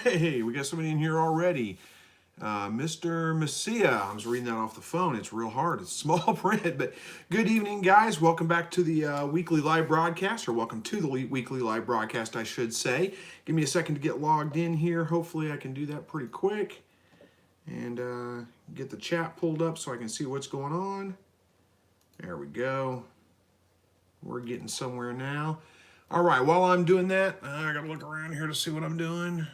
Hey, we got somebody in here already. Mr. Messia. I was reading that off the phone. It's real hard. It's small print, but good evening, guys. Welcome back to the weekly live broadcast, or welcome to the weekly live broadcast, I should say. Give me a second to get logged in here. Hopefully, I can do that pretty quick and get the chat pulled up so I can see what's going on. There we go. We're getting somewhere now. All right, while I'm doing that, I gotta look around here to see what I'm doing.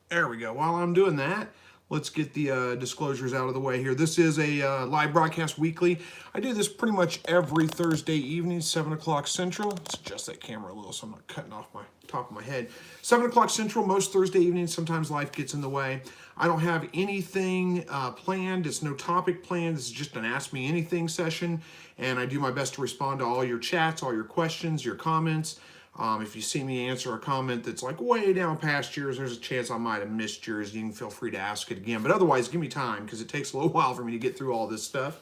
There we go. While I'm doing that, let's get the disclosures out of the way here. This is a live broadcast weekly. I do this pretty much every Thursday evening, 7 o'clock Central. Let's adjust that camera a little so I'm not cutting off my top of my head. 7 o'clock Central, most Thursday evenings. Sometimes life gets in the way. I don't have anything planned. It's no topic planned. This is just an Ask Me Anything session, and I do my best to respond to all your chats, all your questions, your comments. If you see me answer a comment that's like way down past yours, there's a chance I might have missed yours. You can feel free to ask it again. But otherwise, give me time because it takes a little while for me to get through all this stuff.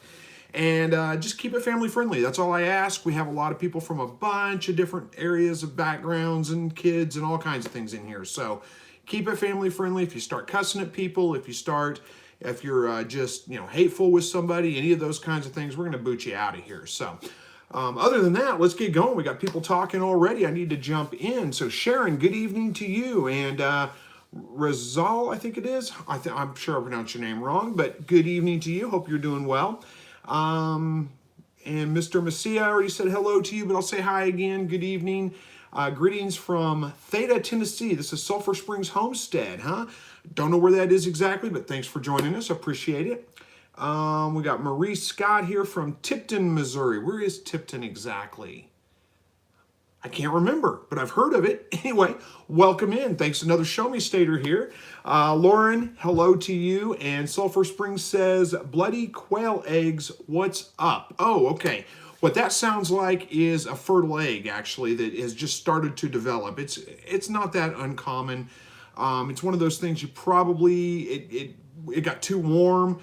And just keep it family friendly. That's all I ask. We have a lot of people from a bunch of different areas of backgrounds and kids and all kinds of things in here. So keep it family friendly. If you start cussing at people, if you're just hateful with somebody, any of those kinds of things, we're going to boot you out of here. So. Other than that, let's get going. We got people talking already. I need to jump in. So Sharon, good evening to you. And Rizal, I think it is. I'm sure I pronounced your name wrong, but good evening to you. Hope you're doing well. And Mr. Messia, I already said hello to you, but I'll say hi again. Good evening. Greetings from Theta, Tennessee. This is Sulphur Springs Homestead, huh? Don't know where that is exactly, but thanks for joining us. Appreciate it. We got Marie Scott here from Tipton, Missouri. Where is Tipton exactly? I can't remember, but I've heard of it. Anyway, welcome in. Thanks, another Show Me Stater here. Lauren, hello to you. And Sulphur Springs says, bloody quail eggs, what's up? Oh, okay. What that sounds like is a fertile egg, actually, that has just started to develop. It's not that uncommon. It's one of those things you probably, it got too warm.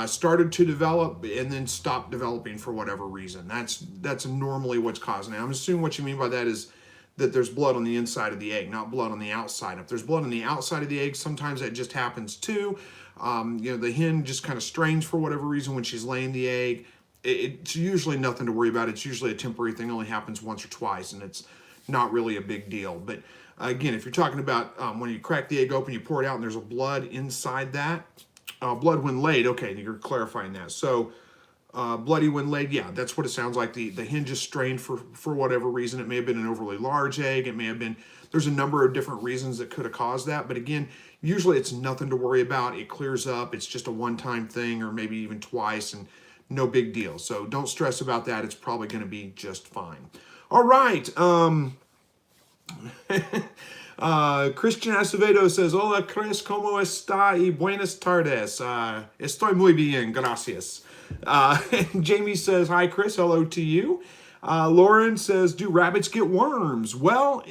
Started to develop and then stopped developing for whatever reason. That's normally what's causing it. I'm assuming what you mean by that is that there's blood on the inside of the egg, not blood on the outside. If there's blood on the outside of the egg, sometimes that just happens too. The hen just kind of strains for whatever reason when she's laying the egg. It's usually nothing to worry about. It's usually a temporary thing, only happens once or twice, and it's not really a big deal. But again, if you're talking about when you crack the egg open, you pour it out and there's a blood inside that, blood when laid, okay, you're clarifying that. So bloody when laid, yeah, that's what it sounds like. The hen just strained for whatever reason. It may have been an overly large egg. It may have been, there's a number of different reasons that could have caused that. But again, usually it's nothing to worry about. It clears up. It's just a one-time thing or maybe even twice and no big deal. So don't stress about that. It's probably going to be just fine. All right. Christian Acevedo says, hola, Chris, ¿cómo está? Y buenas tardes. Estoy muy bien, gracias. And Jamie says, hi, Chris, hello to you. Lauren says, do rabbits get worms? Well,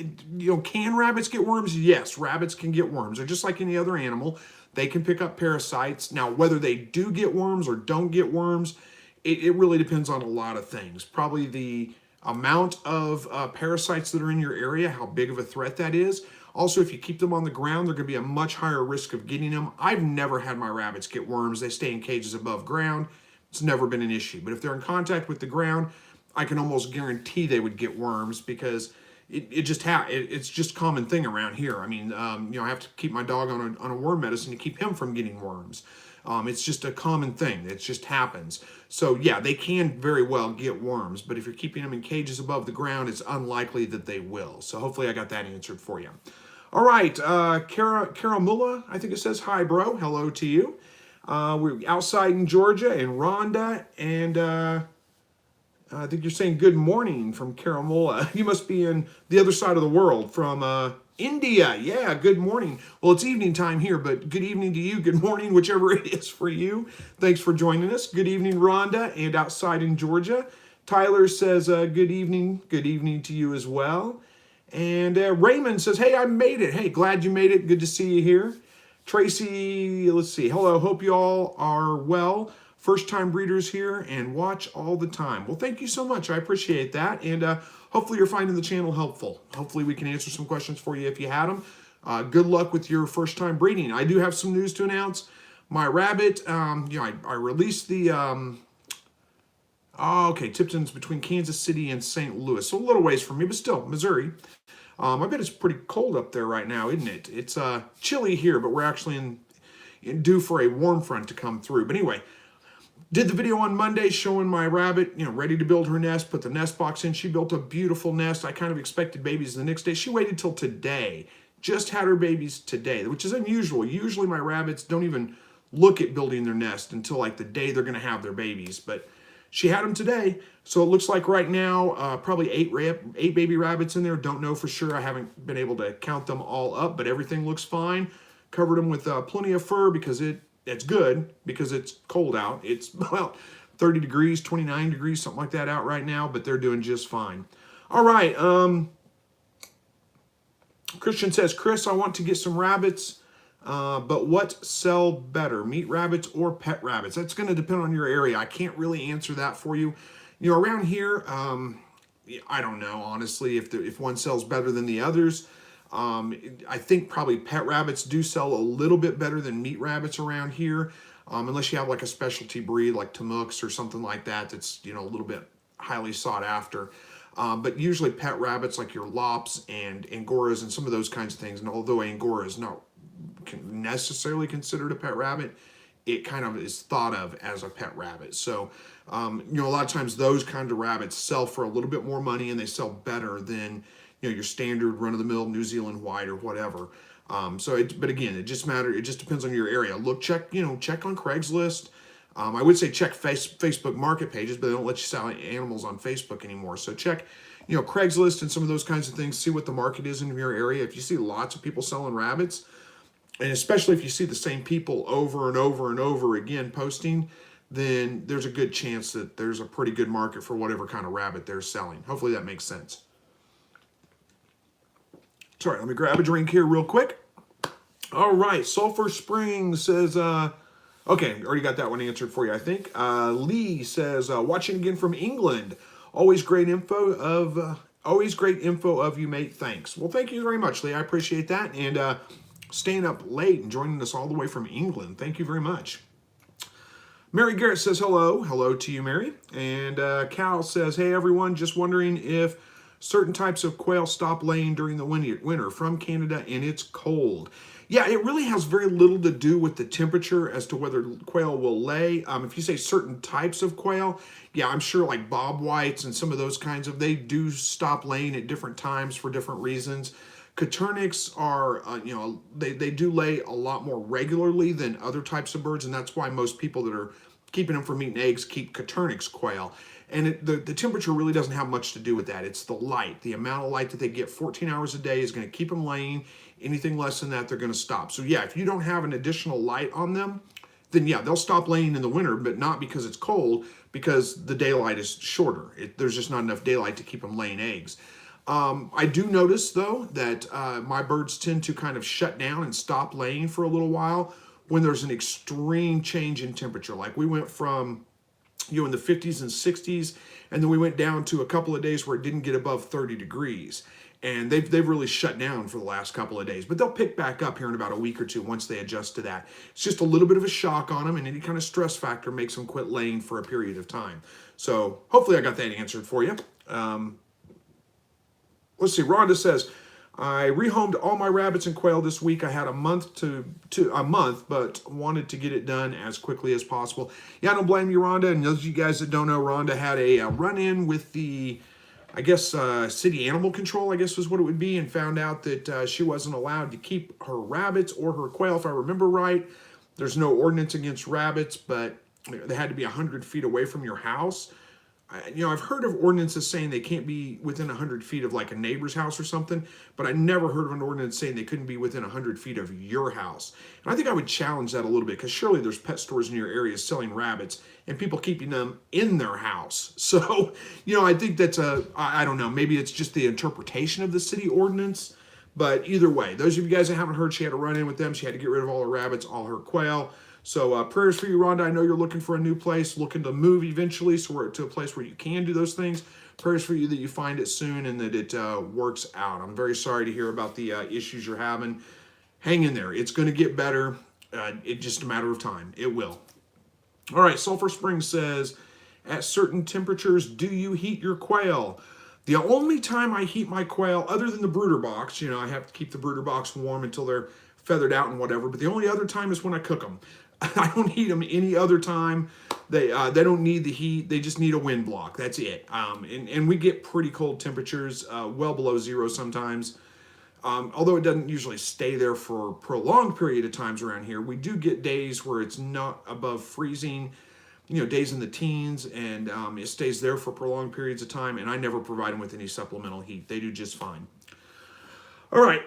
can rabbits get worms? Yes, rabbits can get worms. They're just like any other animal. They can pick up parasites. Now, whether they do get worms or don't get worms, it really depends on a lot of things. Probably the amount of parasites that are in your area, how big of a threat that is. Also, if you keep them on the ground, they're going to be a much higher risk of getting them. I've never had my rabbits get worms. They stay in cages above ground. It's never been an issue. But if they're in contact with the ground, I can almost guarantee they would get worms because it's just a common thing around here. I mean, I have to keep my dog on a worm medicine to keep him from getting worms. It's just a common thing. It just happens. So yeah, they can very well get worms, but if you're keeping them in cages above the ground, it's unlikely that they will. So hopefully I got that answered for you. All right, Kara Mulla, I think it says, hi, bro. Hello to you. We're outside in Georgia, and Rhonda, and I think you're saying good morning from Karamola. You must be in the other side of the world from India. Yeah, good morning. Well, it's evening time here, but good evening to you. Good morning, whichever it is for you. Thanks for joining us. Good evening, Rhonda, and outside in Georgia. Tyler says good evening. Good evening to you as well. And Raymond says, hey, I made it. Hey, glad you made it. Good to see you here. Tracy, let's see. Hello, hope you all are well. First-time readers here and watch all the time. Well, thank you so much. I appreciate that. And hopefully you're finding the channel helpful. Hopefully we can answer some questions for you if you had them. good luck with your first time breeding. I do have some news to announce. My rabbit, I released the, Tipton's between Kansas City and St. Louis. So a little ways from me, but still, Missouri. I bet it's pretty cold up there right now, isn't it? It's chilly here, but we're actually due for a warm front to come through. But anyway, did the video on Monday showing my rabbit, ready to build her nest, put the nest box in. She built a beautiful nest. I kind of expected babies the next day. She waited till today. Just had her babies today, which is unusual. Usually my rabbits don't even look at building their nest until like the day they're going to have their babies. But she had them today. So it looks like right now, probably eight baby rabbits in there. Don't know for sure. I haven't been able to count them all up, but everything looks fine. Covered them with plenty of fur because it's good because it's cold out. It's about 30 degrees, 29 degrees, something like that out right now, but they're doing just fine. All right. Christian says, Chris, I want to get some rabbits, but what sell better, meat rabbits or pet rabbits? That's going to depend on your area. I can't really answer that for you. Around here, I don't know, honestly, if one sells better than the others. I think probably pet rabbits do sell a little bit better than meat rabbits around here, unless you have like a specialty breed like Tamuks or something like that that's, a little bit highly sought after. But usually pet rabbits like your Lops and Angoras and some of those kinds of things, and although Angora is not necessarily considered a pet rabbit, it kind of is thought of as a pet rabbit. So, a lot of times those kinds of rabbits sell for a little bit more money and they sell better than your standard run-of-the-mill New Zealand white or whatever. But again, it just depends on your area. Check on Craigslist. I would say check Facebook market pages, but they don't let you sell animals on Facebook anymore. So check, Craigslist and some of those kinds of things. See what the market is in your area. If you see lots of people selling rabbits, and especially if you see the same people over and over and over again posting, then there's a good chance that there's a pretty good market for whatever kind of rabbit they're selling. Hopefully that makes sense. Sorry, let me grab a drink here real quick. All right, Sulphur Springs says, okay, already got that one answered for you, I think. Lee says, watching again from England. Always great info of you, mate. Thanks. Well, thank you very much, Lee. I appreciate that. And staying up late and joining us all the way from England. Thank you very much. Mary Garrett says hello. Hello to you, Mary. And Cal says, hey, everyone, just wondering if certain types of quail stop laying during the winter from Canada and it's cold. Yeah, it really has very little to do with the temperature as to whether quail will lay. If you say certain types of quail, yeah, I'm sure like bob whites and some of those kinds they do stop laying at different times for different reasons. Coternics are, they do lay a lot more regularly than other types of birds, and that's why most people that are keeping them from eating eggs keep Coternics quail. And the temperature really doesn't have much to do with that. It's the light. The amount of light that they get 14 hours a day is going to keep them laying. Anything less than that, they're going to stop. So yeah, if you don't have an additional light on them, then yeah, they'll stop laying in the winter, but not because it's cold, because the daylight is shorter. There's just not enough daylight to keep them laying eggs. I do notice, though, that my birds tend to kind of shut down and stop laying for a little while when there's an extreme change in temperature. Like we went from in the 50s and 60s, and then we went down to a couple of days where it didn't get above 30 degrees. And they've really shut down for the last couple of days. But they'll pick back up here in about a week or two once they adjust to that. It's just a little bit of a shock on them, and any kind of stress factor makes them quit laying for a period of time. So hopefully I got that answered for you. Let's see, Rhonda says, I rehomed all my rabbits and quail this week. I had a month, but wanted to get it done as quickly as possible. Yeah, I don't blame you, Rhonda. And those of you guys that don't know, Rhonda had a run-in with the, I guess, city animal control, I guess was what it would be, and found out that she wasn't allowed to keep her rabbits or her quail, if I remember right. There's no ordinance against rabbits, but they had to be 100 feet away from your house. I've heard of ordinances saying they can't be within 100 feet of like a neighbor's house or something, but I never heard of an ordinance saying they couldn't be within 100 feet of your house. And I think I would challenge that a little bit, because surely there's pet stores in your area selling rabbits and people keeping them in their house. So, I think that's I don't know, maybe it's just the interpretation of the city ordinance, but either way, those of you guys that haven't heard, she had to run in with them. She had to get rid of all her rabbits, all her quail. So prayers for you, Rhonda. I know you're looking for a new place, looking to move eventually, so we're to a place where you can do those things. prayers for you that you find it soon and that it works out. I'm very sorry to hear about the issues you're having. Hang in there. It's going to get better. It's just a matter of time. It will. All right, Sulphur Springs says, at certain temperatures, do you heat your quail? The only time I heat my quail, other than the brooder box, I have to keep the brooder box warm until they're feathered out and whatever, but the only other time is when I cook them. I don't heat them any other time. They don't need the heat. They just need a wind block. That's it. And we get pretty cold temperatures, well below zero sometimes. Although it doesn't usually stay there for a prolonged period of times around here, we do get days where it's not above freezing, days in the teens, and it stays there for prolonged periods of time, and I never provide them with any supplemental heat. They do just fine. All right,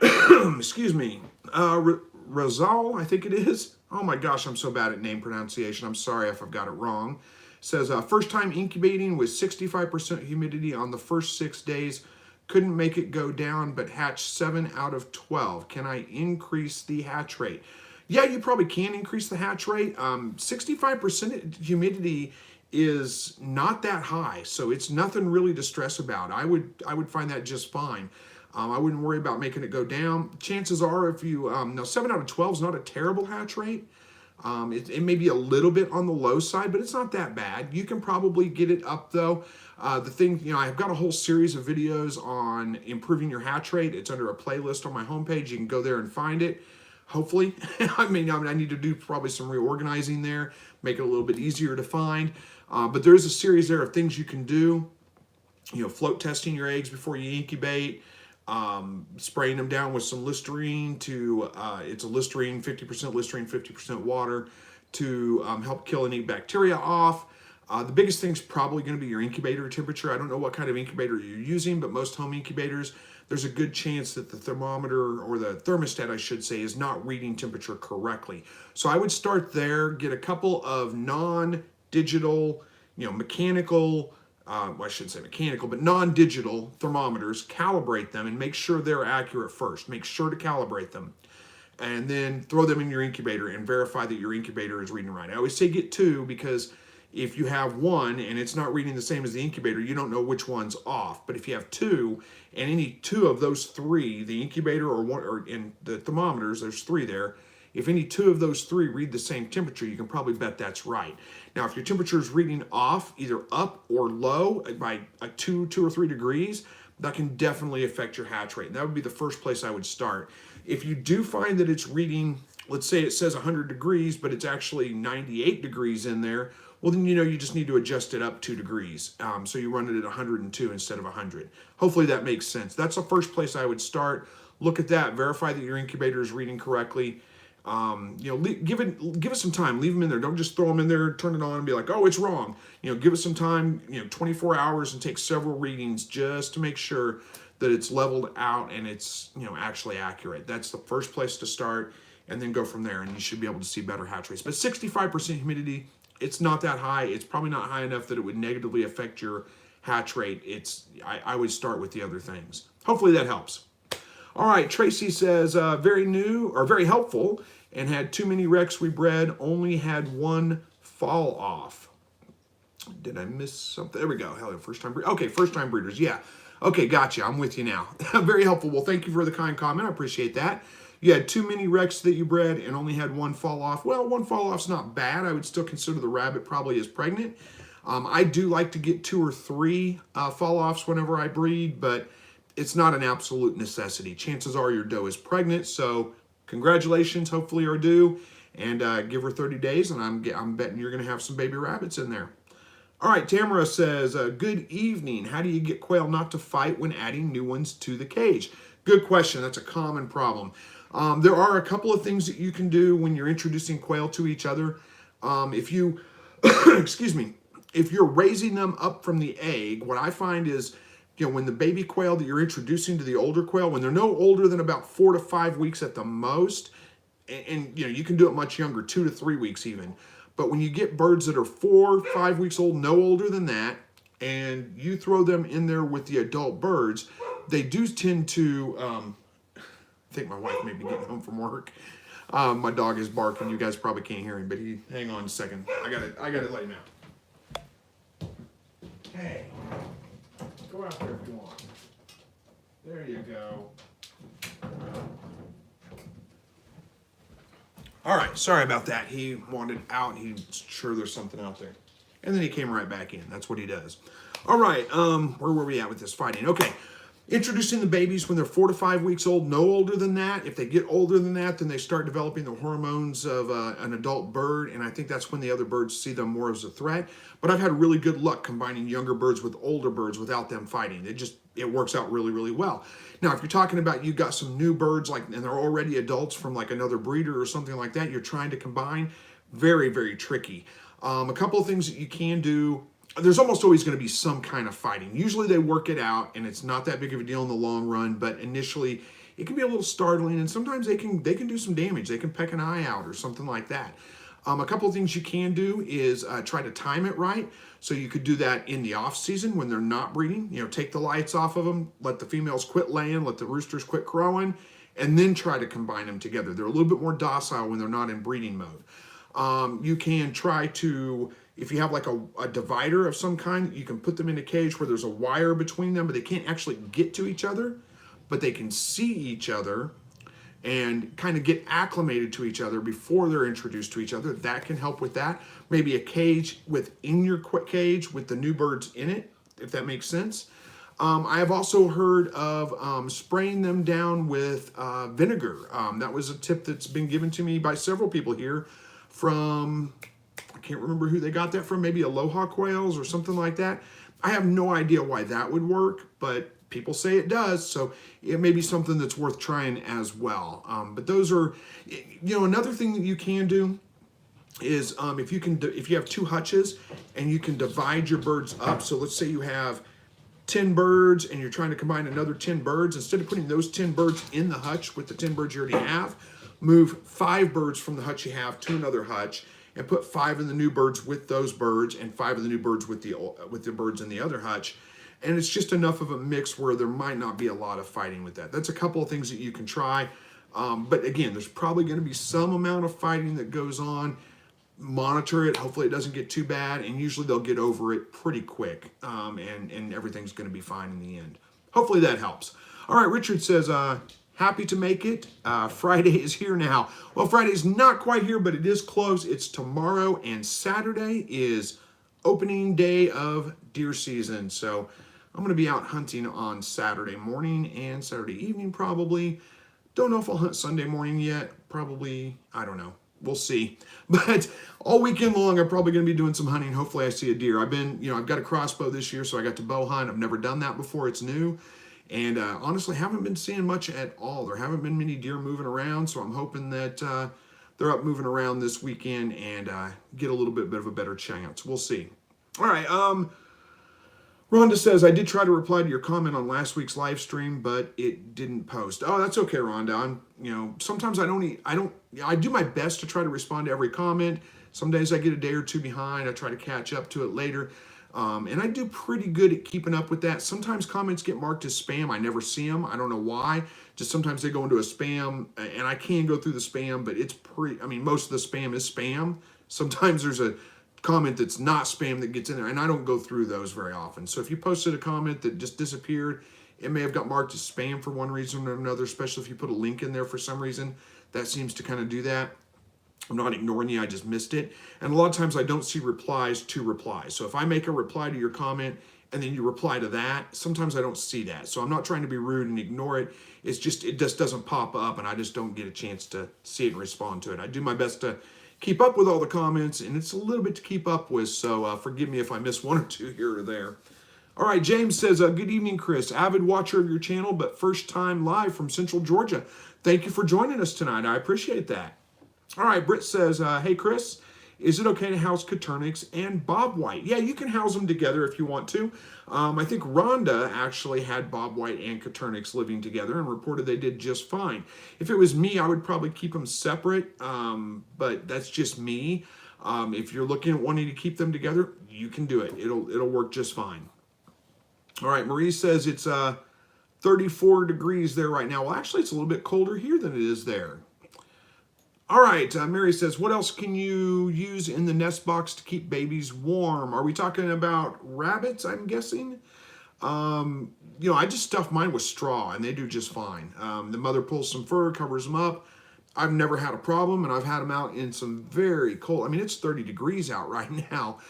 excuse me. Razal, I think it is. Oh my gosh, I'm so bad at name pronunciation. I'm sorry if I've got it wrong. Says, first time incubating with 65% humidity on the first 6 days. Couldn't make it go down, but hatched 7 out of 12. Can I increase the hatch rate? Yeah, you probably can increase the hatch rate. 65% humidity is not that high, so it's nothing really to stress about. I would find that just fine. I wouldn't worry about making it go down. Chances are, if you now 7 out of 12 is not a terrible hatch rate. It may be a little bit on the low side, but it's not that bad. You can probably get it up though. The thing, I've got a whole series of videos on improving your hatch rate. It's under a playlist on my homepage. You can go there and find it. Hopefully, I need to do probably some reorganizing there, make it a little bit easier to find. But there's a series there of things you can do. Float testing your eggs before you incubate. Spraying them down with some Listerine it's a Listerine, 50% Listerine, 50% water to help kill any bacteria off. The biggest thing is probably going to be your incubator temperature. I don't know what kind of incubator you're using, but most home incubators, there's a good chance that the thermometer, or the thermostat, I should say, is not reading temperature correctly. So I would start there, get a couple of non-digital, mechanical, I shouldn't say mechanical, but non-digital thermometers, calibrate them and make sure they're accurate first. Make sure to calibrate them. And then throw them in your incubator and verify that your incubator is reading right. I always say get 2, because if you have 1 and it's not reading the same as the incubator, you don't know which one's off. But if you have 2, and any 2 of those 3, the incubator or in the thermometers, there's 3 there. If any 2 of those 3 read the same temperature, you can probably bet that's right. Now, if your temperature is reading off, either up or low by 2 or 3 degrees, that can definitely affect your hatch rate. And that would be the first place I would start. If you do find that it's reading, let's say it says 100 degrees, but it's actually 98 degrees in there, well, then you just need to adjust it up 2 degrees. So you run it at 102 instead of 100. Hopefully that makes sense. That's the first place I would start. Look at that, verify that your incubator is reading correctly. Give it some time. Leave them in there. Don't just throw them in there, turn it on, and be like, oh, it's wrong. Give it some time. 24 hours and take several readings just to make sure that it's leveled out and it's actually accurate. That's the first place to start, and then go from there, and you should be able to see better hatch rates. But 65% humidity, it's not that high. It's probably not high enough that it would negatively affect your hatch rate. I would start with the other things. Hopefully that helps. All right, Tracy says, very helpful, and had too many wrecks we bred, only had 1 fall off. Did I miss something? There we go. Hell, first time breeders. Yeah. Okay, gotcha. I'm with you now. Very helpful. Well, thank you for the kind comment. I appreciate that. You had too many wrecks that you bred and only had 1 fall off. Well, 1 fall off's not bad. I would still consider the rabbit probably as pregnant. I do like to get 2 or 3 fall offs whenever I breed, but it's not an absolute necessity. Chances are your doe is pregnant, so congratulations, hopefully are due, and give her 30 days, and I'm betting you're going to have some baby rabbits in there. All right, Tamara says, good evening. How do you get quail not to fight when adding new ones to the cage? Good question. That's a common problem. There are a couple of things that you can do when you're introducing quail to each other. If you, excuse me, if you're raising them up from the egg, what I find is, when the baby quail that you're introducing to the older quail, when they're no older than about 4 to 5 weeks at the most, and you can do it much younger, 2 to 3 weeks even. But when you get birds that are 4 or 5 weeks old, no older than that, and you throw them in there with the adult birds, they do tend to, I think my wife may be getting home from work. My dog is barking. You guys probably can't hear him, but hang on a second. I got it let him out. Hey. Go out there if you want. There you go. All right, sorry about that. He wanted out. He's sure there's something out there. And then he came right back in. That's what he does. All right, where were we at with this fighting? Okay, introducing the babies when they're 4 to 5 weeks old, no older than that. If they get older than that, then they start developing the hormones of an adult bird, and I think that's when the other birds see them more as a threat. But I've had really good luck combining younger birds with older birds without them fighting. It works out really, really well. Now, if you're talking about you got some new birds and they're already adults from like another breeder or something like that, you're trying to combine, very, very tricky. A couple of things that you can do. There's almost always going to be some kind of fighting. Usually they work it out and it's not that big of a deal in the long run, but initially it can be a little startling, and sometimes they can do some damage. They can peck an eye out or something like that. A couple of things you can do is try to time it right. So you could do that in the off season when they're not breeding. Take the lights off of them, let the females quit laying, let the roosters quit crowing, and then try to combine them together. They're a little bit more docile when they're not in breeding mode. You can try to, if you have like a divider of some kind, you can put them in a cage where there's a wire between them, but they can't actually get to each other, but they can see each other and kind of get acclimated to each other before they're introduced to each other. That can help with that. Maybe a cage within your cage with the new birds in it, if that makes sense. I have also heard of spraying them down with vinegar. That was a tip that's been given to me by several people here from, I can't remember who they got that from, maybe Aloha Quails or something like that. I have no idea why that would work, but people say it does, so it may be something that's worth trying as well. But those are, another thing that you can do is if you have 2 hutches and you can divide your birds up. So let's say you have 10 birds and you're trying to combine another 10 birds. Instead of putting those 10 birds in the hutch with the 10 birds you already have, move 5 birds from the hutch you have to another hutch and put 5 of the new birds with those birds and 5 of the new birds with the birds in the other hutch. And it's just enough of a mix where there might not be a lot of fighting with that. That's a couple of things that you can try. But again, there's probably going to be some amount of fighting that goes on. Monitor it. Hopefully it doesn't get too bad. And usually they'll get over it pretty quick. And everything's going to be fine in the end. Hopefully that helps. All right, Richard says, happy to make it. Friday is here now. Well, Friday's not quite here, but it is close. It's tomorrow, and Saturday is opening day of deer season. So I'm going to be out hunting on Saturday morning and Saturday evening probably. Don't know if I'll hunt Sunday morning yet. Probably, I don't know. We'll see. But all weekend long, I'm probably going to be doing some hunting. Hopefully I see a deer. I've got a crossbow this year, so I got to bow hunt. I've never done that before. It's new. And honestly, haven't been seeing much at all. There haven't been many deer moving around, so I'm hoping that they're up moving around this weekend and get a little bit of a better chance. We'll see. All right. Rhonda says, I did try to reply to your comment on last week's live stream, but it didn't post. Oh, that's okay, Rhonda. Sometimes I do my best to try to respond to every comment. Some days I get a day or two behind. I try to catch up to it later. And I do pretty good at keeping up with that. Sometimes comments get marked as spam. I never see them. I don't know why. Just sometimes they go into a spam, and I can go through the spam, but most of the spam is spam. Sometimes there's a comment that's not spam that gets in there, and I don't go through those very often. So if you posted a comment that just disappeared, it may have got marked as spam for one reason or another, especially if you put a link in there for some reason. That seems to kind of do that. I'm not ignoring you, I just missed it. And a lot of times I don't see replies to replies. So if I make a reply to your comment and then you reply to that, sometimes I don't see that. So I'm not trying to be rude and ignore it. It just doesn't pop up, and I just don't get a chance to see it and respond to it. I do my best to keep up with all the comments, and it's a little bit to keep up with, so forgive me if I miss one or two here or there. All right, James says, good evening, Chris. Avid watcher of your channel, but first time live from Central Georgia. Thank you for joining us tonight. I appreciate that. All right, Britt says, hey, Chris, is it okay to house Coturnix and Bob White? Yeah, you can house them together if you want to. I think Rhonda actually had Bob White and Coturnix living together and reported they did just fine. If it was me, I would probably keep them separate, but that's just me. If you're looking at wanting to keep them together, you can do it. It'll work just fine. All right, Marie says it's 34 degrees there right now. Well, actually, it's a little bit colder here than it is there. All right, Mary says, what else can you use in the nest box to keep babies warm? Are we talking about rabbits, I'm guessing? I just stuff mine with straw and they do just fine. The mother pulls some fur, covers them up. I've never had a problem, and I've had them out in some very cold. I mean, it's 30 degrees out right now,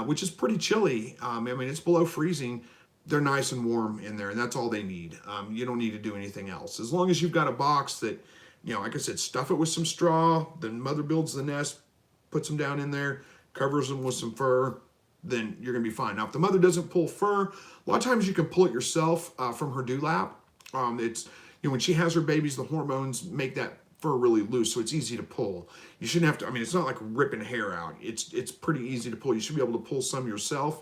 which is pretty chilly. I mean, it's below freezing. They're nice and warm in there, and that's all they need. You don't need to do anything else. As long as you've got a box that, like I said, stuff it with some straw. The mother builds the nest, puts them down in there, covers them with some fur, then you're going to be fine. Now, if the mother doesn't pull fur, a lot of times you can pull it yourself from her dewlap. It's when she has her babies, the hormones make that fur really loose, so it's easy to pull. You shouldn't have to. I mean, it's not like ripping hair out. It's pretty easy to pull. You should be able to pull some yourself.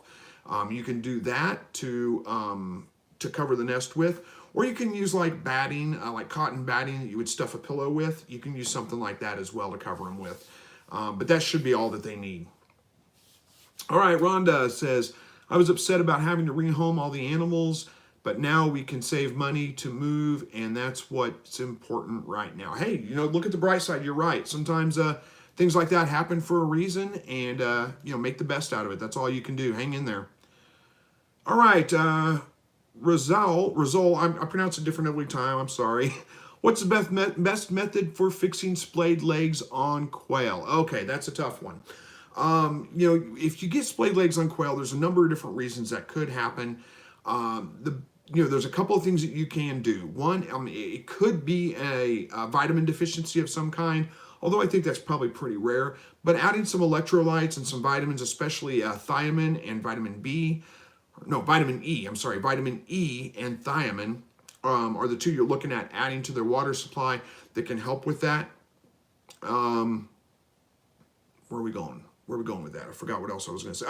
You can do that to cover the nest with, or you can use like batting, like cotton batting that you would stuff a pillow with. You can use something like that as well to cover them with. But that should be all that they need. All right, Rhonda says, I was upset about having to rehome all the animals, but now we can save money to move, and that's what's important right now. Hey, look at the bright side. You're right. Sometimes things like that happen for a reason, and make the best out of it. That's all you can do. Hang in there. All right, Rizal, I pronounce it different every time. I'm sorry. What's the best method for fixing splayed legs on quail? Okay, that's a tough one. If you get splayed legs on quail, there's a number of different reasons that could happen. There's a couple of things that you can do. One, it could be a vitamin deficiency of some kind, although I think that's probably pretty rare. But adding some electrolytes and some vitamins, especially thiamine and vitamin E and thiamine are the two you're looking at adding to their water supply that can help with that. Where are we going? Where are we going with that? I forgot what else I was going to say.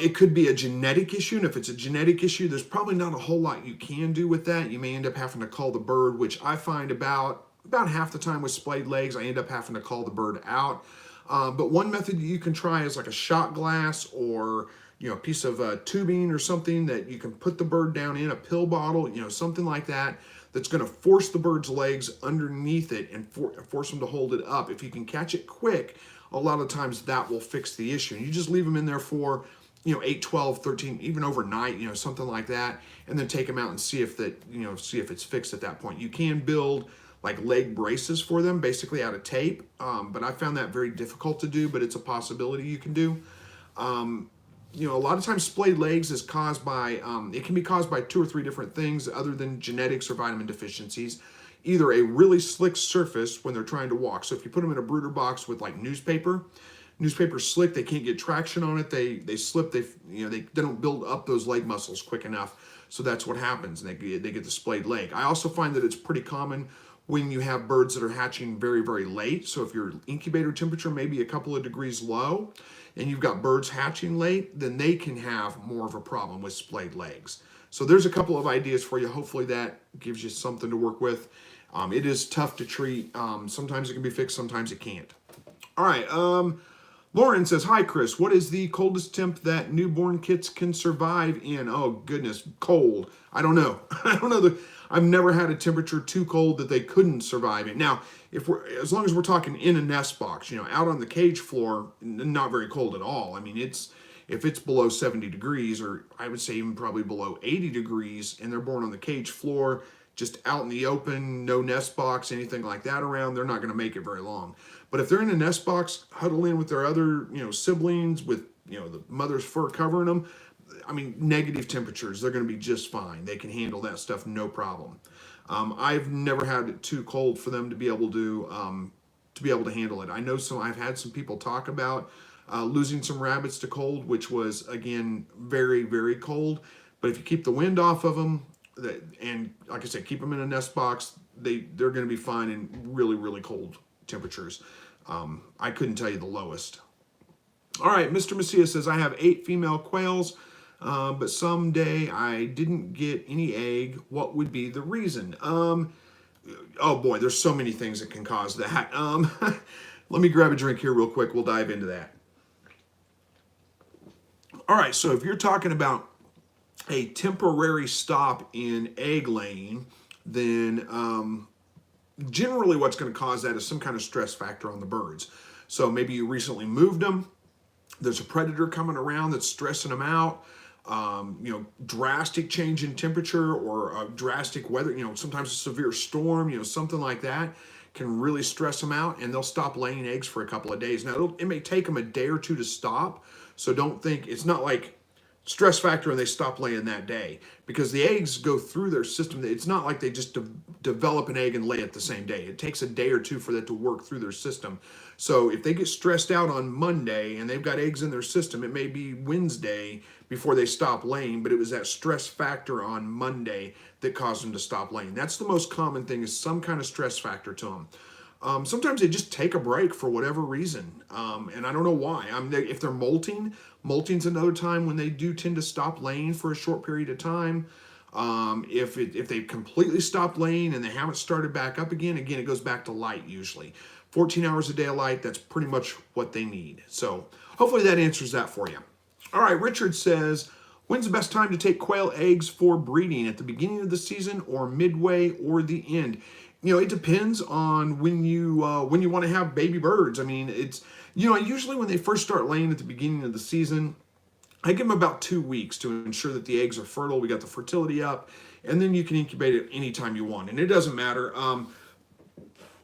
It could be a genetic issue, and if it's a genetic issue, there's probably not a whole lot you can do with that. You may end up having to cull the bird, which I find about half the time with splayed legs, I end up having to cull the bird out. But one method that you can try is like a shot glass or a piece of tubing or something that you can put the bird down in, a pill bottle, something like that, that's going to force the bird's legs underneath it and force them to hold it up. If you can catch it quick, a lot of times that will fix the issue. And you just leave them in there for 8, 12, 13, even overnight, something like that, and then take them out and see if it's fixed at that point. You can build like leg braces for them, basically out of tape, but I found that very difficult to do, but it's a possibility you can do. A lot of times splayed legs is caused by, it can be caused by 2 or 3 different things other than genetics or vitamin deficiencies. Either a really slick surface when they're trying to walk. So if you put them in a brooder box with like newspaper's slick, they can't get traction on it. They slip, they don't build up those leg muscles quick enough. So that's what happens, and they get the splayed leg. I also find that it's pretty common when you have birds that are hatching very, very late. So if your incubator temperature may be a couple of degrees low and you've got birds hatching late, then they can have more of a problem with splayed legs. So there's a couple of ideas for you. Hopefully that gives you something to work with. It is tough to treat. Sometimes it can be fixed, sometimes it can't. All right. Lauren says, hi, Chris. What is the coldest temp that newborn kits can survive in? Oh, goodness, cold. I don't know. I've never had a temperature too cold that they couldn't survive in. Now, as long as we're talking in a nest box, out on the cage floor, not very cold at all. I mean, if it's below 70 degrees, or I would say even probably below 80 degrees, and they're born on the cage floor, just out in the open, no nest box, anything like that around, they're not going to make it very long. But if they're in a nest box, huddle in with their other, siblings with, the mother's fur covering them, I mean, negative temperatures, they're going to be just fine. They can handle that stuff, no problem. I've never had it too cold for them to be able to handle it. I know I've had some people talk about losing some rabbits to cold, which was, again, very, very cold. But if you keep the wind off of them, and like I said, keep them in a nest box, they're going to be fine in really, really cold temperatures. I couldn't tell you the lowest. All right, Mr. Messia says, I have 8 female quails, but someday I didn't get any egg. What would be the reason? Oh boy, there's so many things that can cause that. Let me grab a drink here real quick. We'll dive into that. All right, so if you're talking about a temporary stop in egg laying, then generally what's going to cause that is some kind of stress factor on the birds. So maybe you recently moved them. There's a predator coming around that's stressing them out. drastic change in temperature or a drastic weather, sometimes a severe storm, something like that can really stress them out, and they'll stop laying eggs for a couple of days. Now, it may take them a day or two to stop, so don't think it's not like stress factor and they stop laying that day, because the eggs go through their system. It's not like they just develop an egg and lay it the same day. It takes a day or two for that to work through their system. So if they get stressed out on Monday and they've got eggs in their system, it may be Wednesday before they stop laying, but it was that stress factor on Monday that caused them to stop laying. That's the most common thing, is some kind of stress factor to them. Sometimes they just take a break for whatever reason, and I don't know why. If they're molting's another time when they do tend to stop laying for a short period of time. If they completely stopped laying and they haven't started back up again, it goes back to light usually. 14 hours a day of light, that's pretty much what they need. So hopefully that answers that for you. All right, Richard says, when's the best time to take quail eggs for breeding? At the beginning of the season or midway or the end? It depends on when you want to have baby birds. I mean, it's, usually when they first start laying at the beginning of the season, I give them about 2 weeks to ensure that the eggs are fertile. We got the fertility up, and then you can incubate it anytime you want. And it doesn't matter.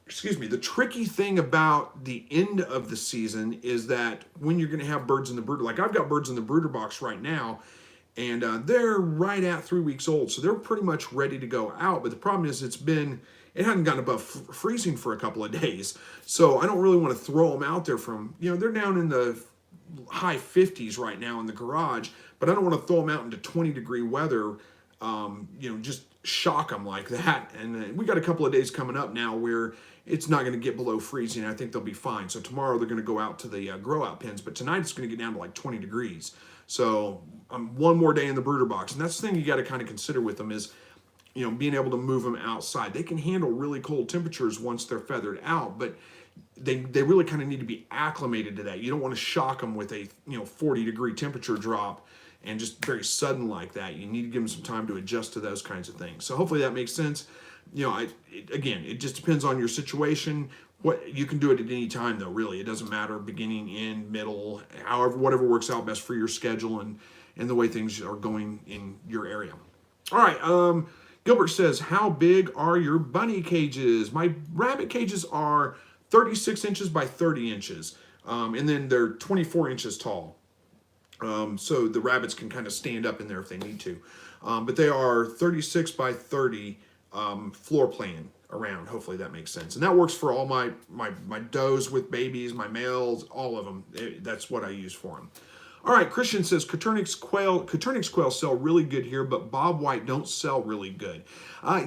The tricky thing about the end of the season is that when you're going to have birds in the brooder, like I've got birds in the brooder box right now, and they're right at 3 weeks old, so they're pretty much ready to go out. But the problem is it hadn't gotten above freezing for a couple of days, so I don't really want to throw them out there they're down in the high 50s right now in the garage, but I don't want to throw them out into 20-degree weather, just shock them like that. And we got a couple of days coming up now where it's not going to get below freezing. I think they'll be fine. So tomorrow they're going to go out to the grow out pens, but tonight it's going to get down to like 20 degrees. So one more day in the brooder box. And that's the thing you got to kind of consider with them is, being able to move them outside. They can handle really cold temperatures once they're feathered out, but they really kind of need to be acclimated to that. You don't want to shock them with a 40-degree temperature drop and just very sudden like that. You need to give them some time to adjust to those kinds of things. So hopefully that makes sense. It just depends on your situation. What you can do it at any time though, really. It doesn't matter beginning, end, middle, whatever works out best for your schedule and the way things are going in your area. All right, Gilbert says, how big are your bunny cages? My rabbit cages are 36 inches by 30 inches, and then they're 24 inches tall. So the rabbits can kind of stand up in there if they need to. But they are 36 by 30 floor plan around. Hopefully that makes sense. And that works for all my does with babies, my males, all of them. That's what I use for them. All right, Christian says, Coturnix quail sell really good here, but Bob White don't sell really good.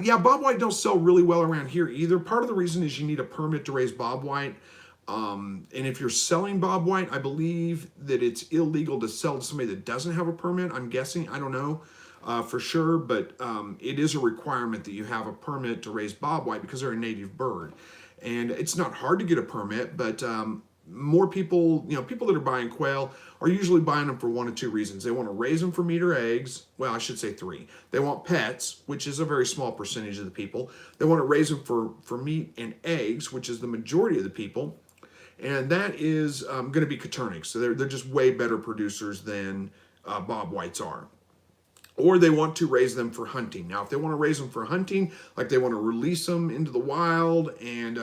Yeah, Bob White don't sell really well around here either. Part of the reason is you need a permit to raise Bob White. And if you're selling Bob White, I believe that it's illegal to sell to somebody that doesn't have a permit. I'm guessing, I don't know for sure, but it is a requirement that you have a permit to raise Bob White because they're a native bird. And it's not hard to get a permit, but more people, people that are buying quail are usually buying them for one of two reasons. They want to raise them for meat or eggs. Well, I should say three. They want pets, which is a very small percentage of the people. They want to raise them for meat and eggs, which is the majority of the people. And that is going to be Coturnix. So they're just way better producers than Bob Whites are. Or they want to raise them for hunting. Now, if they want to raise them for hunting, like they want to release them into the wild and,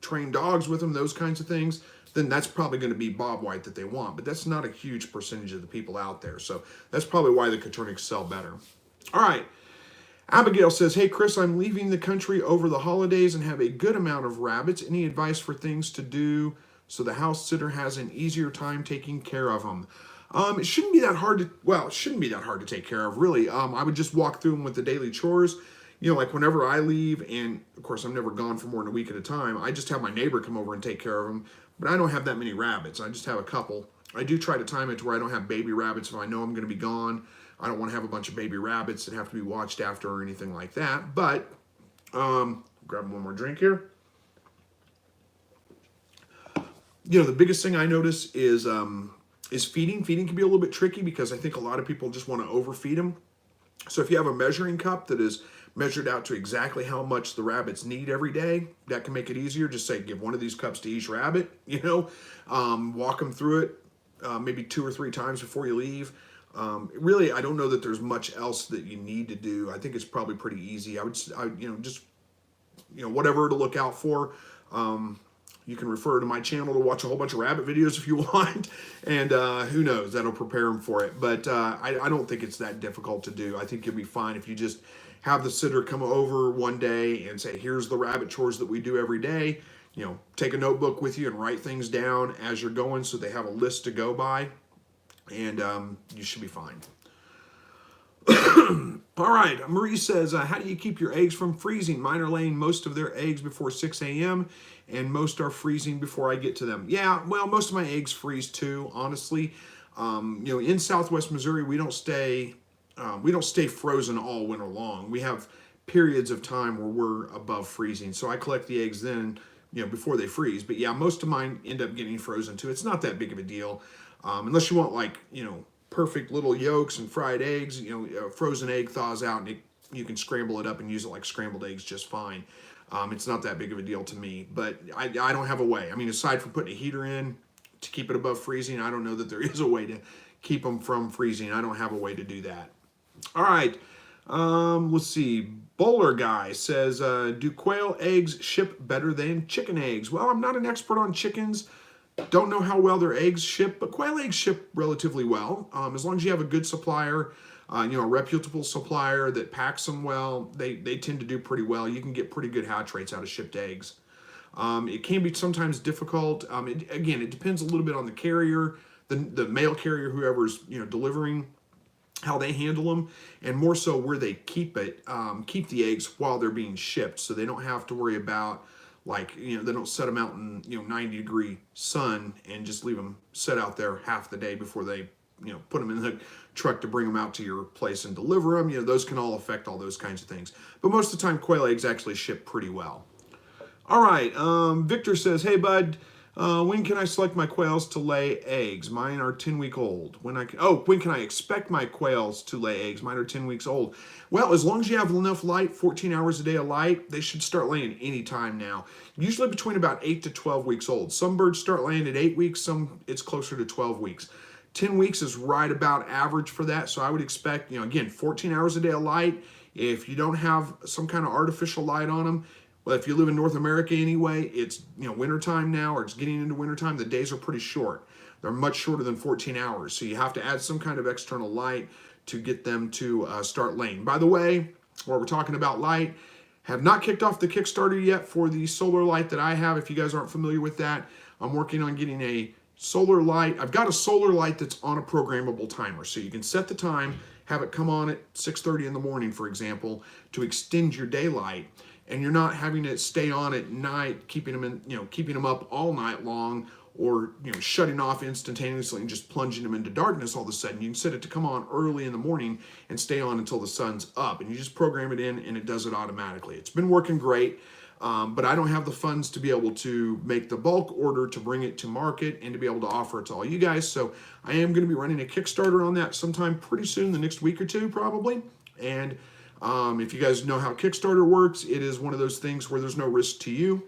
train dogs with them, those kinds of things, then that's probably going to be Bob White that they want. But that's not a huge percentage of the people out there. So that's probably why the Coturnix sell better. All right. Abigail says, hey, Chris, I'm leaving the country over the holidays and have a good amount of rabbits. Any advice for things to do so the house sitter has an easier time taking care of them? It shouldn't be that hard to take care of, really. I would just walk through them with the daily chores. Like whenever I leave, and of course I'm never gone for more than a week at a time, I just have my neighbor come over and take care of them. But I don't have that many rabbits. I just have a couple. I do try to time it to where I don't have baby rabbits if I know I'm going to be gone. I don't want to have a bunch of baby rabbits that have to be watched after or anything like that. But, grab one more drink here. The biggest thing I notice is feeding. Feeding can be a little bit tricky because I think a lot of people just want to overfeed them. So if you have a measuring cup that is measured out to exactly how much the rabbits need every day, that can make it easier. Just say, give one of these cups to each rabbit, walk them through it maybe 2 or 3 times before you leave. Really, I don't know that there's much else that you need to do. I think it's probably pretty easy. Just whatever to look out for. You can refer to my channel to watch a whole bunch of rabbit videos if you want, and who knows, that'll prepare them for it. But I don't think it's that difficult to do. I think you'll be fine if you just have the sitter come over one day and say, here's the rabbit chores that we do every day. Take a notebook with you and write things down as you're going so they have a list to go by, and you should be fine. All right, Marie says, how do you keep your eggs from freezing? Mine are laying most of their eggs before 6 a.m. and most are freezing before I get to them. Yeah, well, most of my eggs freeze too, honestly. In Southwest Missouri, we don't stay frozen all winter long. We have periods of time where we're above freezing, so I collect the eggs then, before they freeze. But yeah, most of mine end up getting frozen too. It's not that big of a deal, unless you want perfect little yolks and fried eggs. A frozen egg thaws out and you can scramble it up and use it like scrambled eggs just fine. It's not that big of a deal to me, but I don't have a way. I mean, aside from putting a heater in to keep it above freezing, I don't know that there is a way to keep them from freezing. I don't have a way to do that. All right, let's see. Bowler Guy says, do quail eggs ship better than chicken eggs? Well, I'm not an expert on chickens. Don't know how well their eggs ship, but quail eggs ship relatively well. As long as you have a good supplier, a reputable supplier that packs them well, they tend to do pretty well. You can get pretty good hatch rates out of shipped eggs. It can be sometimes difficult. It depends a little bit on the carrier, the mail carrier, whoever's delivering, how they handle them, and more so where they keep the eggs while they're being shipped, so they don't have to worry about they don't set them out in 90-degree sun and just leave them set out there half the day before they put them in the truck to bring them out to your place and deliver them. Those can all affect all those kinds of things. But most of the time, quail eggs actually ship pretty well. All right, Victor says, hey bud, when can I select my quails to lay eggs? Mine are 10-week old. When can I expect my quails to lay eggs? Mine are 10 weeks old. Well, as long as you have enough light, 14 hours a day of light, they should start laying any time now. Usually between about 8 to 12 weeks old. Some birds start laying at 8 weeks, some it's closer to 12 weeks. 10 weeks is right about average for that, so I would expect, again, 14 hours a day of light. If you don't have some kind of artificial light on them, well, if you live in North America anyway, it's wintertime now, or it's getting into wintertime, the days are pretty short. They're much shorter than 14 hours, so you have to add some kind of external light to get them to start laying. By the way, while we're talking about light, have not kicked off the Kickstarter yet for the solar light that I have. If you guys aren't familiar with that, I'm working on getting a solar light. I've got a solar light that's on a programmable timer, so you can set the time, have it come on at 6:30 in the morning, for example, to extend your daylight. And you're not having to stay on at night, keeping them up all night long, or shutting off instantaneously and just plunging them into darkness all of a sudden. You can set it to come on early in the morning and stay on until the sun's up, and you just program it in and it does it automatically. It's been working great, but I don't have the funds to be able to make the bulk order to bring it to market and to be able to offer it to all you guys. So I am going to be running a Kickstarter on that sometime pretty soon, the next week or two probably. And if you guys know how Kickstarter works, it is one of those things where there's no risk to you.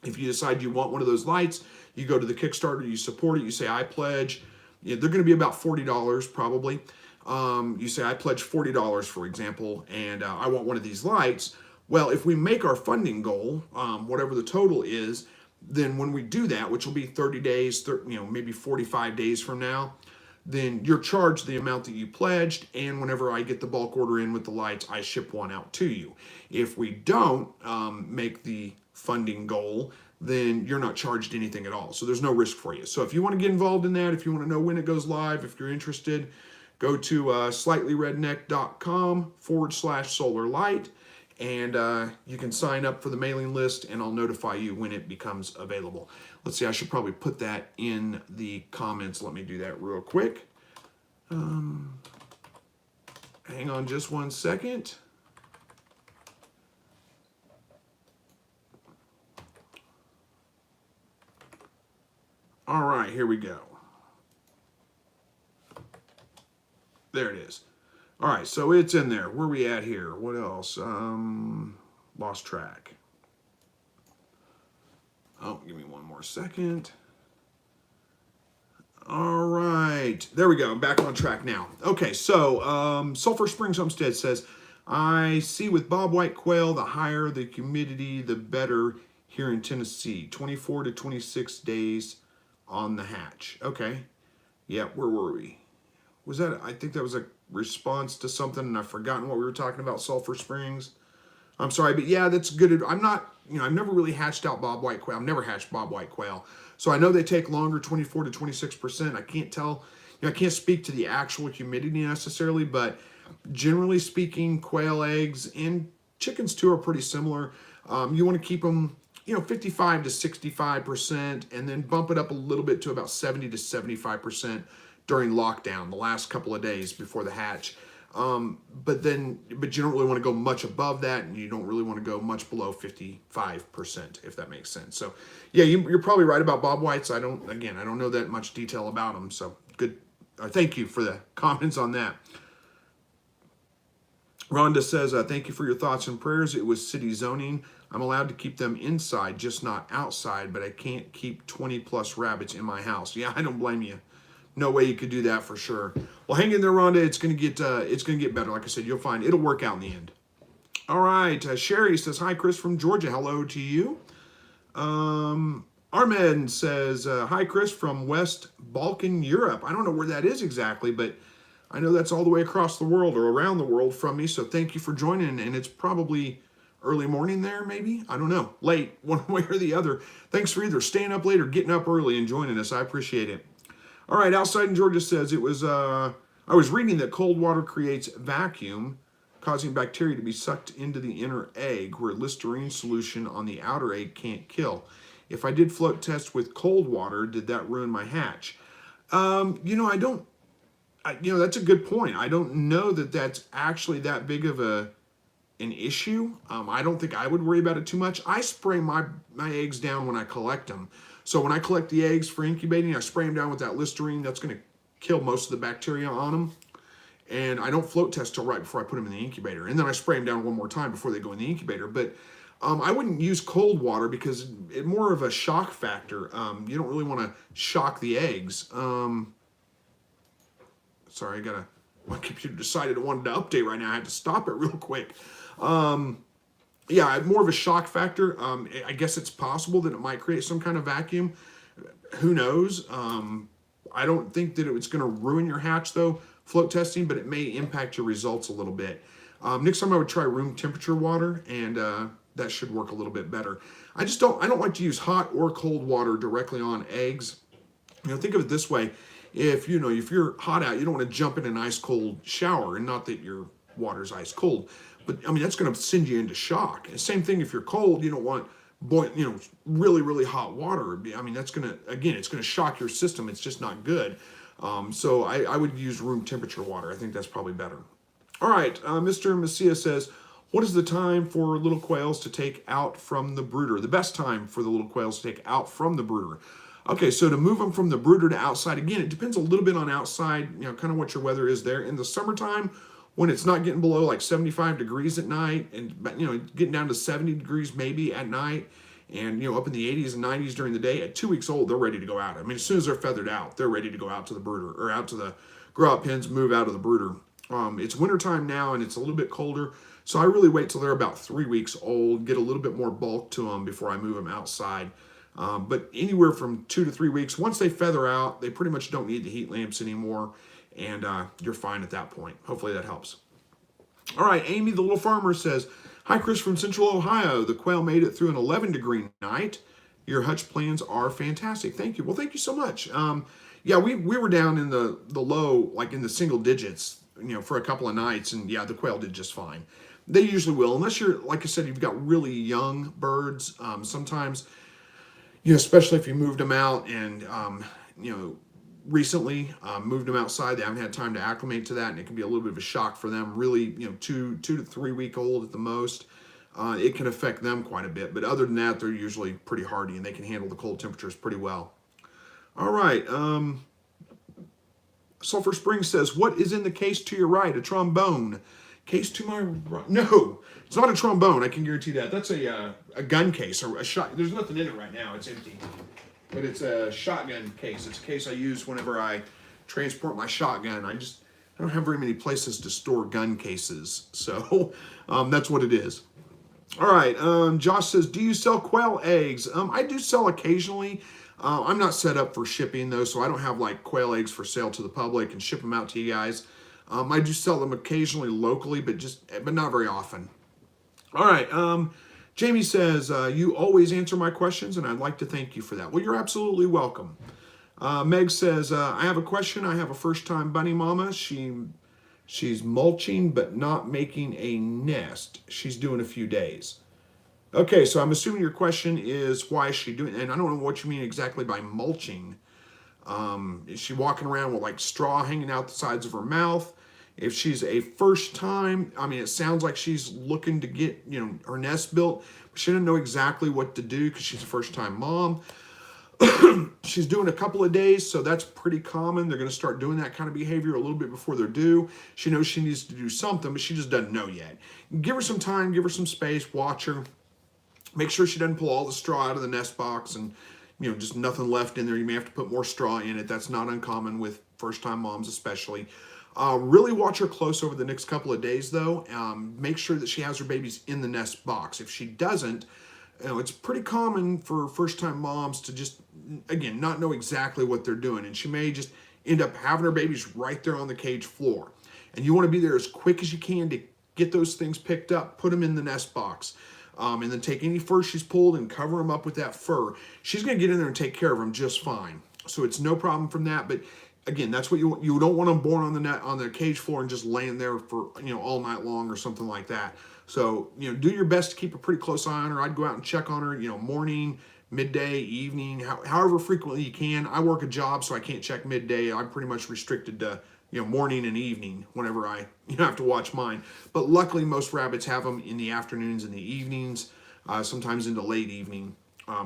If you decide you want one of those lights, you go to the Kickstarter, you support it, you say, I pledge. They're going to be about $40 probably. You say, I pledge $40, for example, and I want one of these lights. Well, if we make our funding goal, whatever the total is, then when we do that, which will be 30 days, maybe 45 days from now, then you're charged the amount that you pledged, and whenever I get the bulk order in with the lights, I ship one out to you. If we don't make the funding goal, then you're not charged anything at all. So there's no risk for you. So if you want to get involved in that, if you want to know when it goes live, if you're interested, go to slightlyrednecked.com/solarlight, and you can sign up for the mailing list, and I'll notify you when it becomes available. Let's see, I should probably put that in the comments. Let me do that real quick. Hang on just one second. All right, here we go. There it is. All right, so it's in there. Where are we at here? What else? Lost track. Oh, give me one more second. All right, there we go. I'm back on track now. Okay, so Sulphur Springs Homestead says, I see with bobwhite quail, the higher the humidity, the better here in Tennessee. 24 to 26 days on the hatch. Okay, yeah, where were we? Was that, I think that was a response to something, and I've forgotten what we were talking about, Sulphur Springs. I'm sorry, but yeah, that's good. I'm not, I've never really hatched out bobwhite quail. I've never hatched bobwhite quail. So I know they take longer, 24 to 26%. I can't tell, I can't speak to the actual humidity necessarily, but generally speaking, quail eggs and chickens too are pretty similar. You want to keep them, 55 to 65%, and then bump it up a little bit to about 70 to 75% during lockdown, the last couple of days before the hatch. But you don't really want to go much above that, and you don't really want to go much below 55%, if that makes sense. So, yeah, you're probably right about bobwhites. I don't know that much detail about them. So, good. Thank you for the comments on that. Rhonda says, thank you for your thoughts and prayers. It was city zoning. I'm allowed to keep them inside, just not outside, but I can't keep 20 plus rabbits in my house. Yeah, I don't blame you. No way you could do that for sure. Well, hang in there, Rhonda. It's gonna get better. Like I said, you'll find it'll work out in the end. All right. Sherry says, hi, Chris from Georgia. Hello to you. Armen says, hi, Chris from West Balkan, Europe. I don't know where that is exactly, but I know that's all the way across the world or around the world from me. So thank you for joining. And it's probably early morning there, maybe. I don't know. Late, one way or the other. Thanks for either staying up late or getting up early and joining us. I appreciate it. All right, Outside in Georgia says it was, I was reading that cold water creates vacuum, causing bacteria to be sucked into the inner egg, where Listerine solution on the outer egg can't kill. If I did float test with cold water, did that ruin my hatch? I don't, that's a good point. I don't know that that's actually that big of an issue. I don't think I would worry about it too much. I spray my eggs down when I collect them. So when I collect the eggs for incubating, I spray them down with that Listerine. That's going to kill most of the bacteria on them. And I don't float test till right before I put them in the incubator. And then I spray them down one more time before they go in the incubator. But I wouldn't use cold water because it's more of a shock factor. You don't really want to shock the eggs. Sorry, my computer decided it wanted to update right now. I had to stop it real quick. Yeah, more of a shock factor. I guess it's possible that it might create some kind of vacuum. Who knows? I don't think that it's going to ruin your hatch, though, float testing, but it may impact your results a little bit. Next time I would try room temperature water, and that should work a little bit better. I don't like to use hot or cold water directly on eggs. Think of it this way. If you're hot out, you don't want to jump in an ice cold shower, and not that your water's ice cold. But that's going to send you into shock. And same thing if you're cold, you don't want really, really hot water. That's going to, again, it's going to shock your system. It's just not good. So I would use room temperature water. I think that's probably better. All right, Mr. Messia says, what is the time for little quails to take out from the brooder? The best time for the little quails to take out from the brooder. Okay, so to move them from the brooder to outside, again, it depends a little bit on outside, kind of what your weather is there. In the summertime, when it's not getting below like 75 degrees at night and, getting down to 70 degrees maybe at night and, up in the 80s and 90s during the day, at 2 weeks old, they're ready to go out. As soon as they're feathered out, they're ready to go out to the brooder or out to the grow out pens, move out of the brooder. It's wintertime now and it's a little bit colder. So I really wait till they're about 3 weeks old, get a little bit more bulk to them before I move them outside. But anywhere from 2 to 3 weeks, once they feather out, they pretty much don't need the heat lamps anymore. And you're fine at that point. Hopefully that helps. All right, Amy the Little Farmer says, hi, Chris from Central Ohio. The quail made it through an 11-degree night. Your hutch plans are fantastic. Thank you. Well, thank you so much. Yeah, we were down in the low, like in the single digits, for a couple of nights. And yeah, the quail did just fine. They usually will, unless you're, like I said, you've got really young birds. Sometimes, especially if you moved them out and, recently moved them outside. They haven't had time to acclimate to that, and it can be a little bit of a shock for them. Really, 2 to 3 week old at the most. It can affect them quite a bit, but other than that, they're usually pretty hardy and they can handle the cold temperatures pretty well. All right. Sulphur Springs says, what is in the case to your right? A trombone. Case to my right? No, it's not a trombone. I can guarantee that. That's a gun case or a shot. There's nothing in it right now. It's empty. but it's a shotgun case. It's a case I use whenever I transport my shotgun. I don't have very many places to store gun cases, so that's what it is. All right, Josh says, do you sell quail eggs? I do sell occasionally. I'm not set up for shipping though, so I don't have like quail eggs for sale to the public and ship them out to you guys. I do sell them occasionally locally, but not very often. All right, Jamie says, you always answer my questions, and I'd like to thank you for that. Well, you're absolutely welcome. Meg says, I have a question. I have a first-time bunny mama. She's mulching but not making a nest. She's doing a few days. Okay, so I'm assuming your question is why is she doing, and I don't know what you mean exactly by mulching. Is she walking around with like straw hanging out the sides of her mouth? If she's a first time, I mean, it sounds like she's looking to get, her nest built, but she doesn't know exactly what to do because she's a first time mom. She's doing a couple of days, so that's pretty common. They're going to start doing that kind of behavior a little bit before they're due. She knows she needs to do something, but she just doesn't know yet. Give her some time, give her some space, watch her. Make sure she doesn't pull all the straw out of the nest box and, just nothing left in there. You may have to put more straw in it. That's not uncommon with first-time moms especially. Really watch her close over the next couple of days, though. Make sure that she has her babies in the nest box. If she doesn't, it's pretty common for first-time moms to just, again, not know exactly what they're doing. And she may just end up having her babies right there on the cage floor. And you want to be there as quick as you can to get those things picked up, put them in the nest box. And then take any fur she's pulled and cover them up with that fur. She's going to get in there and take care of them just fine. So it's no problem from that. But again, that's what you don't want them born on the cage floor and just laying there for all night long or something like that. So do your best to keep a pretty close eye on her. I'd go out and check on her, morning, midday, evening, however frequently you can. I work a job, so I can't check midday. I'm pretty much restricted to morning and evening whenever I have to watch mine. But luckily, most rabbits have them in the afternoons and the evenings, sometimes into late evening.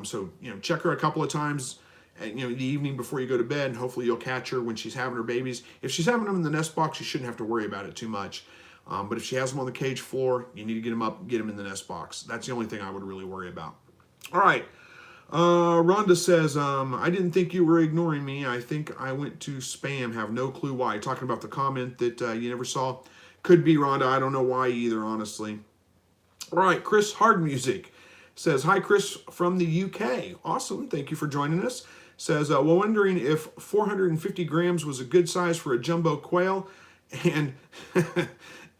So check her a couple of times, the evening before you go to bed, and hopefully you'll catch her when she's having her babies. If she's having them in the nest box, you shouldn't have to worry about it too much. But if she has them on the cage floor, you need to get them up, get them in the nest box. That's the only thing I would really worry about. All right. Rhonda says, I didn't think you were ignoring me. I think I went to spam. Have no clue why. Talking about the comment that you never saw. Could be, Rhonda. I don't know why either, honestly. All right. Chris Hard Music says, hi, Chris from the UK. Awesome. Thank you for joining us. Says, well, wondering if 450 grams was a good size for a jumbo quail. And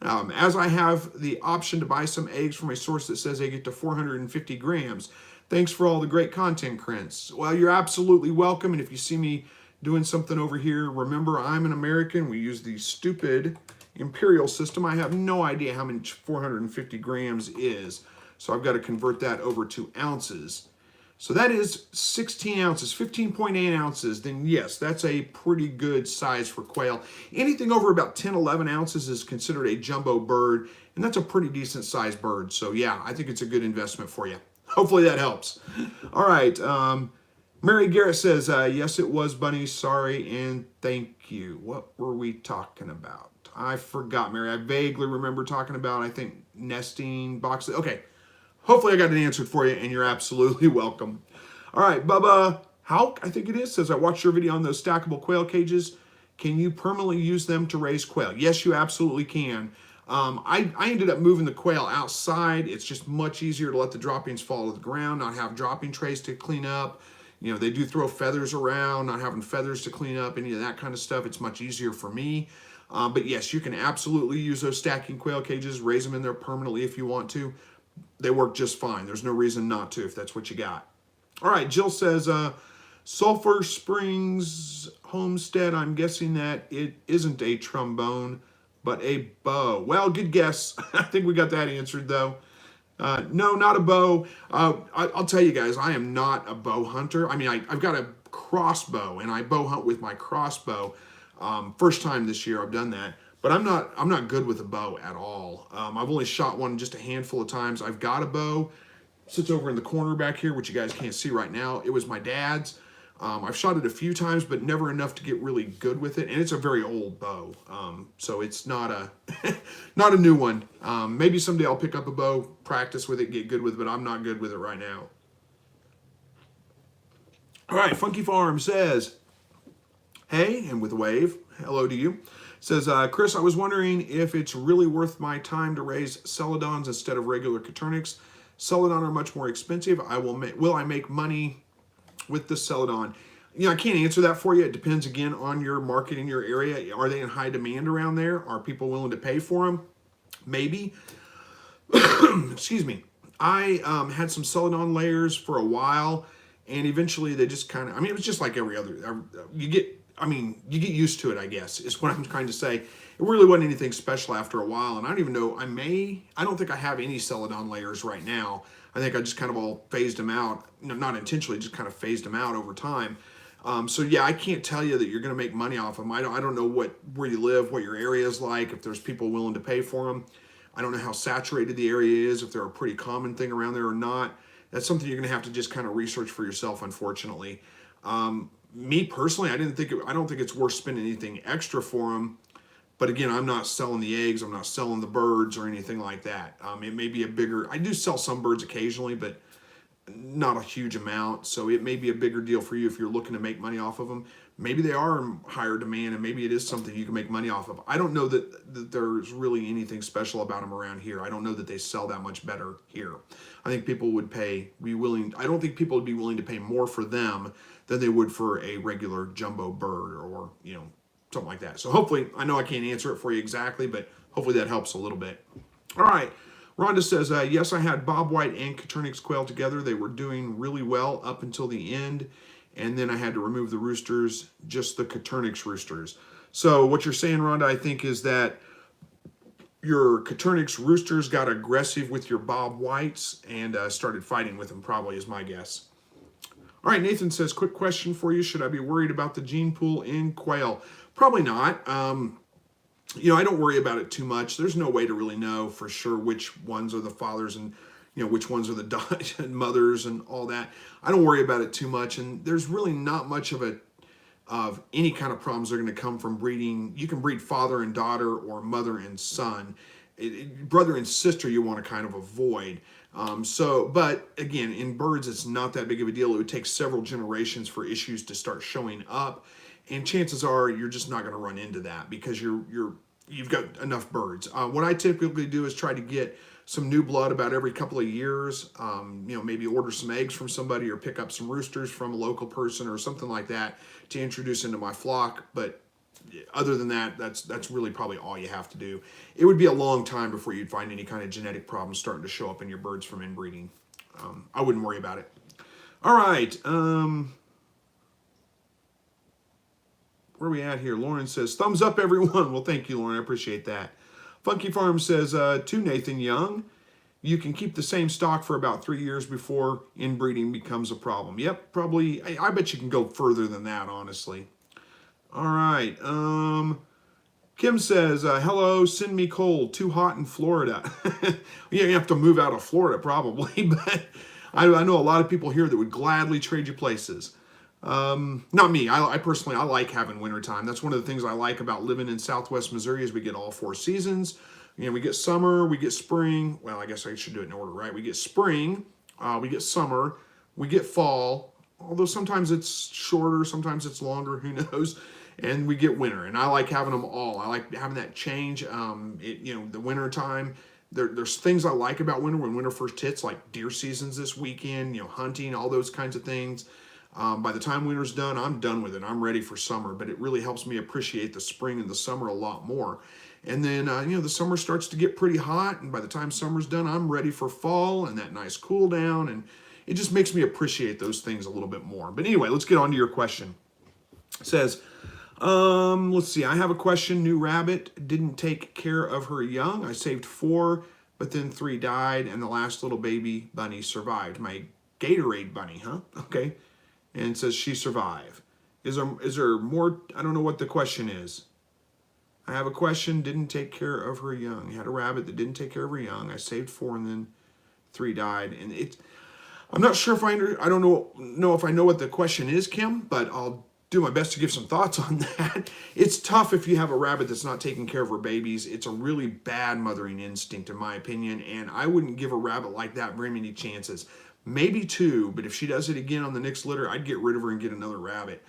as I have the option to buy some eggs from a source that says they get to 450 grams. Thanks for all the great content, Chris. Well, you're absolutely welcome. And if you see me doing something over here, remember I'm an American. We use the stupid imperial system. I have no idea how much 450 grams is. So I've got to convert that over to ounces. So that is 16 ounces, 15.8 ounces. Then yes, that's a pretty good size for quail. Anything over about 10, 11 ounces is considered a jumbo bird. And that's a pretty decent sized bird. So yeah, I think it's a good investment for you. Hopefully that helps. All right. Mary Garrett says, yes, it was Bunny. Sorry and thank you. What were we talking about? I forgot, Mary. I vaguely remember talking about, I think, nesting boxes. Okay. Hopefully I got it answered for you, and you're absolutely welcome. All right. Bubba Hauk, I think it is, says, I watched your video on those stackable quail cages. Can you permanently use them to raise quail? Yes, you absolutely can. I ended up moving the quail outside. It's just much easier to let the droppings fall to the ground, not have dropping trays to clean up. They do throw feathers around, not having feathers to clean up, any of that kind of stuff. It's much easier for me. But yes, you can absolutely use those stacking quail cages, raise them in there permanently if you want to. They work just fine. There's no reason not to if that's what you got. All right, Jill says, Sulphur Springs Homestead, I'm guessing that it isn't a trombone, but a bow. Well, good guess. I think we got that answered, though. No, not a bow. I'll tell you guys, I am not a bow hunter. I mean, I've got a crossbow, and I bow hunt with my crossbow. First time this year I've done that. But I'm not good with a bow at all. I've only shot one just a handful of times. I've got a bow. Sits over in the corner back here, which you guys can't see right now. It was my dad's. I've shot it a few times, but never enough to get really good with it. And it's a very old bow, so it's not a not a new one. Maybe someday I'll pick up a bow, practice with it, get good with it, but I'm not good with it right now. All right, Funky Farm says, hey, and with a wave, hello to you. Says, Chris, I was wondering if it's really worth my time to raise celadons instead of regular Coturnics. Celadon are much more expensive. Will I make money with the celadon? I can't answer that for you. It depends again on your market in your area. Are they in high demand around there? Are people willing to pay for them? Maybe. Excuse me. I had some celadon layers for a while, and eventually they just kind of, it was just like every other, you get used to it, I guess, is what I'm trying to say. It really wasn't anything special after a while, and I don't even know, I don't think I have any celadon layers right now. I think I just kind of all phased them out, not intentionally, just kind of phased them out over time. So yeah, I can't tell you that you're going to make money off them. I don't know where you live, what your area is like, if there's people willing to pay for them. I don't know how saturated the area is, if they're a pretty common thing around there or not. That's something you're going to have to just kind of research for yourself, unfortunately. Me personally, I don't think it's worth spending anything extra for them. But again, I'm not selling the eggs, I'm not selling the birds or anything like that. It may be I do sell some birds occasionally, but not a huge amount. So it may be a bigger deal for you if you're looking to make money off of them. Maybe they are in higher demand, and maybe it is something you can make money off of. I don't know that there's really anything special about them around here. I don't know that they sell that much better here. I think people would I don't think people would be willing to pay more for them than they would for a regular jumbo bird or something like that. So hopefully, I know I can't answer it for you exactly, but hopefully that helps a little bit. All right. Rhonda says, yes, I had Bob White and Coturnic's quail together. They were doing really well up until the end. And then I had to remove the roosters, just the Coturnic's roosters. So what you're saying, Rhonda, I think is that your Coturnic's roosters got aggressive with your Bob Whites and started fighting with them, probably is my guess. All right, Nathan says, quick question for you. Should I be worried about the gene pool in quail? Probably not. I don't worry about it too much. There's no way to really know for sure which ones are the fathers and which ones are the mothers and all that. I don't worry about it too much, and there's really not much of any kind of problems that are going to come from breeding. You can breed father and daughter or mother and son. Brother and sister you want to kind of avoid. But again, in birds, it's not that big of a deal. It would take several generations for issues to start showing up. And chances are you're just not going to run into that because you've got enough birds. What I typically do is try to get some new blood about every couple of years. Maybe order some eggs from somebody or pick up some roosters from a local person or something like that to introduce into my flock. But other than that, that's really probably all you have to do. It would be a long time before you'd find any kind of genetic problems starting to show up in your birds from inbreeding. I wouldn't worry about it. All right. Where are we at here? Lauren says, thumbs up, everyone. Well, thank you, Lauren. I appreciate that. Funky Farm says, to Nathan Young, you can keep the same stock for about 3 years before inbreeding becomes a problem. Yep, probably. I bet you can go further than that, honestly. All right. Kim says, hello, send me cold. Too hot in Florida. Yeah, you have to move out of Florida probably, but I know a lot of people here that would gladly trade you places. Not me. I personally, I like having wintertime. That's one of the things I like about living in Southwest Missouri is we get all 4 seasons. We get summer, we get spring. Well, I guess I should do it in order, right? We get spring, we get summer, we get fall. Although sometimes it's shorter, sometimes it's longer, who knows? And we get winter, and I like having them all. I like having that change. The winter time. There's things I like about winter when winter first hits, like deer seasons this weekend, hunting, all those kinds of things. By the time winter's done, I'm done with it. I'm ready for summer, but it really helps me appreciate the spring and the summer a lot more. And then, the summer starts to get pretty hot, and by the time summer's done, I'm ready for fall and that nice cool down, and it just makes me appreciate those things a little bit more. But anyway, let's get on to your question. It says, let's see, I have a question. New rabbit didn't take care of her young. I saved 4, but then 3 died, and the last little baby bunny survived. My Gatorade bunny, huh? Okay. And it says she survived. Is there more? I don't know what the question is. I have a question. Didn't take care of her young. Had a rabbit that didn't take care of her young. I saved 4 and then 3 died. And I'm not sure if I don't know if I know what the question is, Kim, but I'll do my best to give some thoughts on that. It's tough if you have a rabbit that's not taking care of her babies. It's a really bad mothering instinct, in my opinion, and I wouldn't give a rabbit like that very many chances. maybe 2, but if she does it again on the next litter, I'd get rid of her and get another rabbit.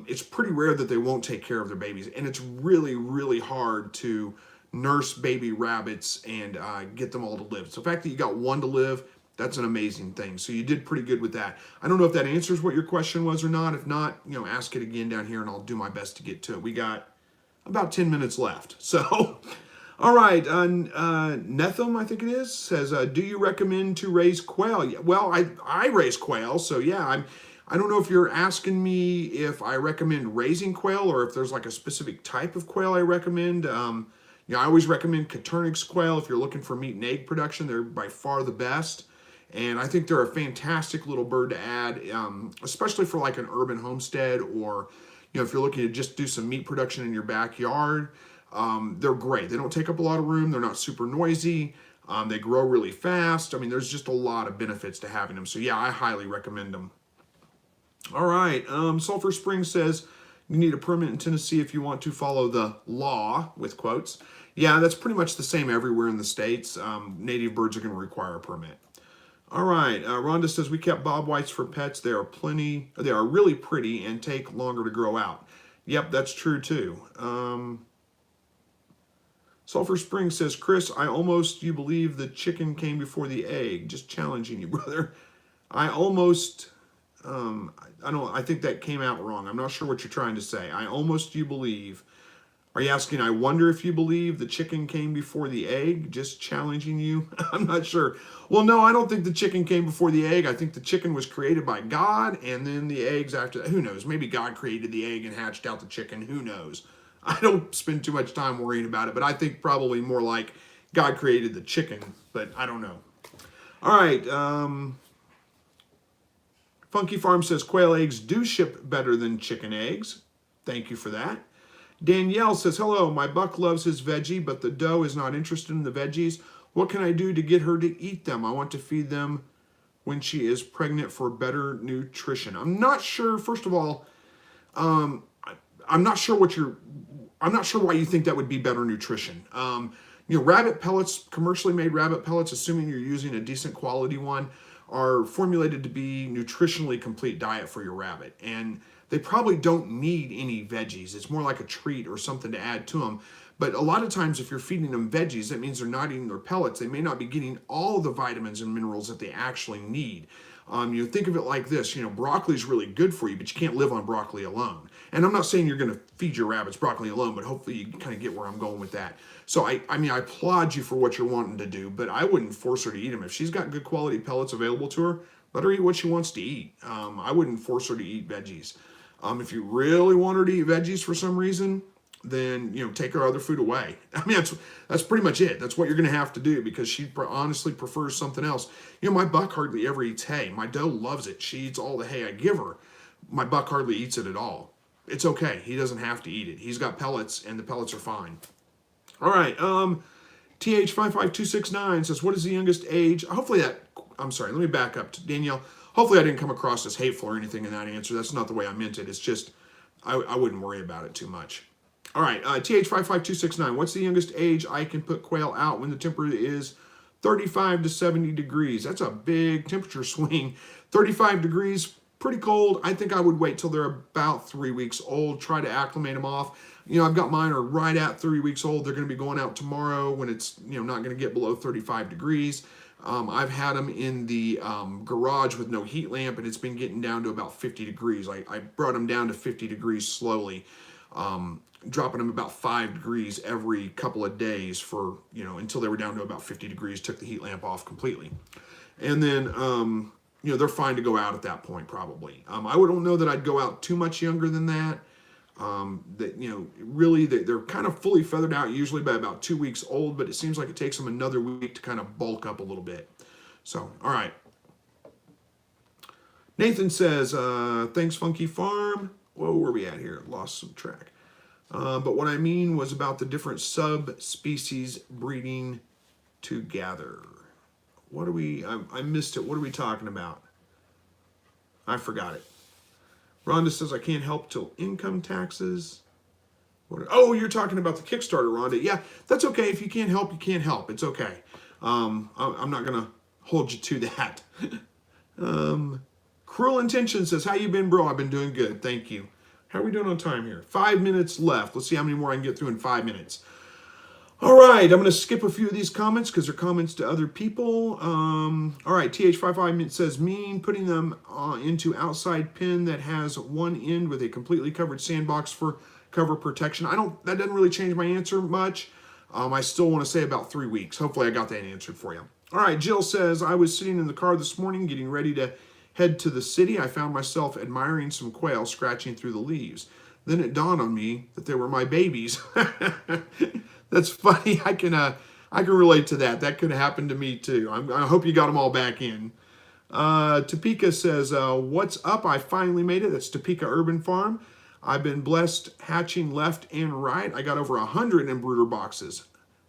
It's pretty rare that they won't take care of their babies, and it's really, really hard to nurse baby rabbits and get them all to live. So the fact that you got 1 to live, that's an amazing thing. So you did pretty good with that. I don't know if that answers what your question was or not. If not, ask it again down here, and I'll do my best to get to it. We got about 10 minutes left. So, all right. Nethum, I think it is, says, do you recommend to raise quail? Yeah, well, I raise quail, so yeah, I don't know if you're asking me if I recommend raising quail or if there's like a specific type of quail I recommend. I always recommend Caturnix quail if you're looking for meat and egg production. They're by far the best. And I think they're a fantastic little bird to add, especially for like an urban homestead, or if you're looking to just do some meat production in your backyard. They're great. They don't take up a lot of room. They're not super noisy. They grow really fast. I mean, there's just a lot of benefits to having them. So yeah, I highly recommend them. All right. Sulphur Springs says you need a permit in Tennessee if you want to follow the law, with quotes. Yeah, that's pretty much the same everywhere in the states. Native birds are going to require a permit. All right. Rhonda says we kept bobwhites for pets. They are really pretty and take longer to grow out. Yep, that's true too. Sulphur Springs says, Chris, you believe the chicken came before the egg. Just challenging you, brother. I think that came out wrong. I'm not sure what you're trying to say. You believe. Are you asking, I wonder if you believe the chicken came before the egg? Just challenging you? I'm not sure. Well, no, I don't think the chicken came before the egg. I think the chicken was created by God, and then the eggs after that. Who knows? Maybe God created the egg and hatched out the chicken. Who knows? I don't spend too much time worrying about it, but I think probably more like God created the chicken, but I don't know. All right. Funky Farm says quail eggs do ship better than chicken eggs. Thank you for that. Danielle says, hello, my buck loves his veggie, but the doe is not interested in the veggies. What can I do to get her to eat them? I want to feed them when she is pregnant for better nutrition. I'm not sure, first of all, I'm not sure why you think that would be better nutrition. Rabbit pellets, commercially made rabbit pellets, assuming you're using a decent quality one, are formulated to be nutritionally complete diet for your rabbit. And they probably don't need any veggies. It's more like a treat or something to add to them. But a lot of times if you're feeding them veggies, that means they're not eating their pellets. They may not be getting all the vitamins and minerals that they actually need. Think of it like this, broccoli is really good for you, but you can't live on broccoli alone. And I'm not saying you're going to feed your rabbits broccoli alone, but hopefully you kind of get where I'm going with that. So I applaud you for what you're wanting to do, but I wouldn't force her to eat them. If she's got good quality pellets available to her, let her eat what she wants to eat. I wouldn't force her to eat veggies. If you really want her to eat veggies for some reason, then take her other food away. I mean, that's pretty much it. That's what you're going to have to do, because she honestly prefers something else. My buck hardly ever eats hay. My doe loves it. She eats all the hay I give her. My buck hardly eats it at all. It's okay. He doesn't have to eat it. He's got pellets, and the pellets are fine. All right. TH55269 says, what is the youngest age? I'm sorry, let me back up to Danielle. Hopefully I didn't come across as hateful or anything in that answer. That's not the way I meant it. It's just, I wouldn't worry about it too much. All right, TH55269, what's the youngest age I can put quail out when the temperature is 35 to 70 degrees? That's a big temperature swing. 35 degrees, pretty cold. I think I would wait till they're about 3 weeks old, try to acclimate them off. I've got mine are right at 3 weeks old. They're going to be going out tomorrow when it's, not going to get below 35 degrees. I've had them in the garage with no heat lamp, and it's been getting down to about 50 degrees. I brought them down to 50 degrees slowly, dropping them about 5 degrees every couple of days for, until they were down to about 50 degrees, took the heat lamp off completely. And then, they're fine to go out at that point probably. I don't know that I'd go out too much younger than that. Really they're kind of fully feathered out usually by about 2 weeks old, but it seems like it takes them another week to kind of bulk up a little bit. So, all right. Nathan says, thanks Funky Farm. Whoa, where are we at here? Lost some track. But what I mean was about the different subspecies breeding together. I missed it. What are we talking about? I forgot it. Rhonda says, I can't help till income taxes. Oh, you're talking about the Kickstarter, Rhonda. Yeah, that's okay. If you can't help, you can't help. It's okay. I'm not going to hold you to that. Cruel Intention says, how you been, bro? I've been doing good. Thank you. How are we doing on time here? 5 minutes left. Let's see how many more I can get through in 5 minutes. All right, I'm going to skip a few of these comments because they're comments to other people. All right, TH55 says, mean putting them into outside pin that has one end with a completely covered sandbox for cover protection. That doesn't really change my answer much. I still want to say about 3 weeks. Hopefully I got that answered for you. All right, Jill says, I was sitting in the car this morning getting ready to head to the city. I found myself admiring some quail scratching through the leaves. Then it dawned on me that they were my babies. That's funny. I can relate to that. That could happen to me too. I hope you got them all back in. Topeka says, what's up? I finally made it. That's Topeka Urban Farm. I've been blessed hatching left and right. I got over 100 in brooder boxes.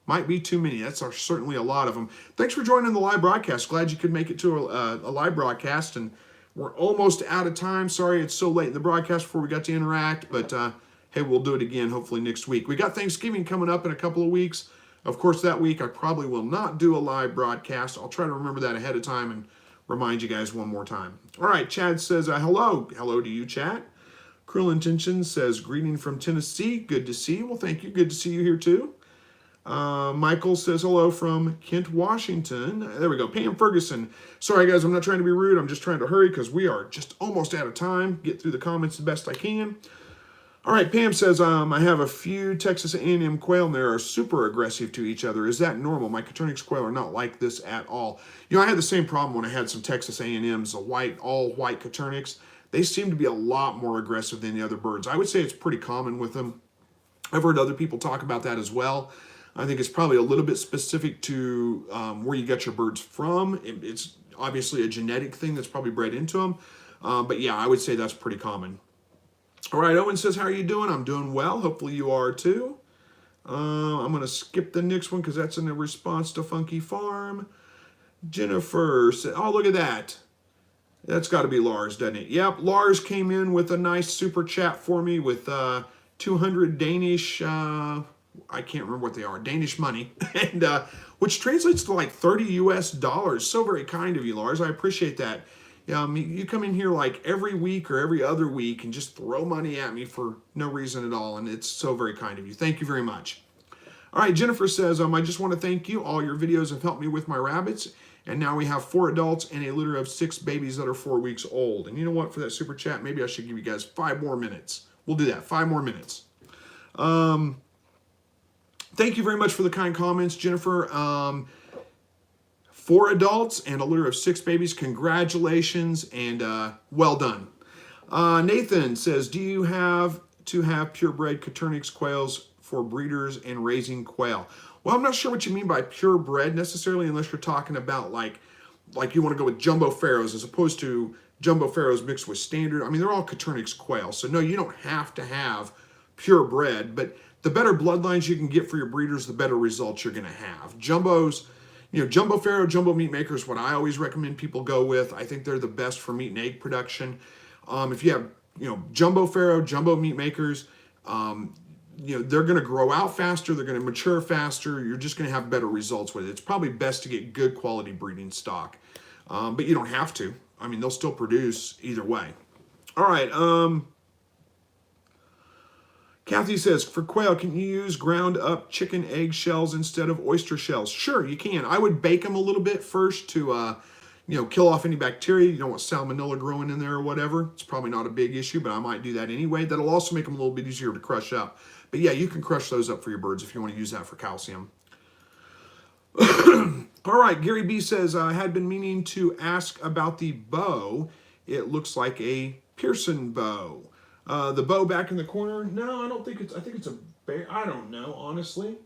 Might be too many. That's certainly a lot of them. Thanks for joining the live broadcast. Glad you could make it to a live broadcast. And we're almost out of time. Sorry it's so late in the broadcast before we got to interact. But hey, we'll do it again hopefully next week. We got Thanksgiving coming up in a couple of weeks. Of course, that week I probably will not do a live broadcast. I'll try to remember that ahead of time and remind you guys one more time. All right, Chad says, hello. Hello to you, Chad. Cruel Intentions says, greeting from Tennessee. Good to see you. Well, thank you. Good to see you here, too. Michael says, hello from Kent, Washington. There we go. Pam Ferguson. Sorry, guys. I'm not trying to be rude. I'm just trying to hurry because we are just almost out of time. Get through the comments the best I can. All right, Pam says, I have a few Texas A&M quail, and they are super aggressive to each other. Is that normal? My Coturnix quail are not like this at all. You know, I had the same problem when I had some Texas A&Ms, all white Coturnix. They seem to be a lot more aggressive than the other birds. I would say it's pretty common with them. I've heard other people talk about that as well. I think it's probably a little bit specific to where you get your birds from. It's obviously a genetic thing that's probably bred into them. But yeah, I would say that's pretty common. All right, Owen says, how are you doing? I'm doing well. Hopefully you are too. I'm going to skip the next one because that's in a response to Funky Farm. Jennifer said, oh, look at that. That's got to be Lars, doesn't it? Yep, Lars came in with a nice super chat for me with 200 Danish, I can't remember what they are, Danish money, and which translates to like 30 US dollars. So very kind of you, Lars. I appreciate that. You come in here like every week or every other week and just throw money at me for no reason at all, and it's so very kind of you. Thank you very much. All right, Jennifer says, I just want to thank you. All your videos have helped me with my rabbits, and now we have 4 adults and a litter of 6 babies that are 4 weeks old. And you know what? For that super chat, maybe I should give you guys 5 more minutes. We'll do that, 5 more minutes. Thank you very much for the kind comments, Jennifer. 4 adults and a litter of 6 babies. Congratulations and well done. Nathan says, do you have to have purebred Coturnix quails for breeders and raising quail? Well, I'm not sure what you mean by purebred necessarily, unless you're talking about like you want to go with jumbo pharaohs as opposed to jumbo pharaohs mixed with standard. I mean, they're all Coturnix quail. So no, you don't have to have purebred, but the better bloodlines you can get for your breeders, the better results you're going to have. Jumbos, jumbo pharaoh, jumbo meat maker is what I always recommend people go with. I think they're the best for meat and egg production. If you have, jumbo pharaoh, jumbo meat makers, they're going to grow out faster. They're going to mature faster. You're just going to have better results with it. It's probably best to get good quality breeding stock, but you don't have to. I mean, they'll still produce either way. All right. Kathy says, for quail, can you use ground up chicken egg shells instead of oyster shells? Sure, you can. I would bake them a little bit first to, kill off any bacteria. You don't want salmonella growing in there or whatever. It's probably not a big issue, but I might do that anyway. That'll also make them a little bit easier to crush up. But yeah, you can crush those up for your birds if you want to use that for calcium. All right, Gary B says, I had been meaning to ask about the bow. It looks like a Pearson bow. The bow back in the corner? No, I don't think I think it's a bear. I don't know, honestly.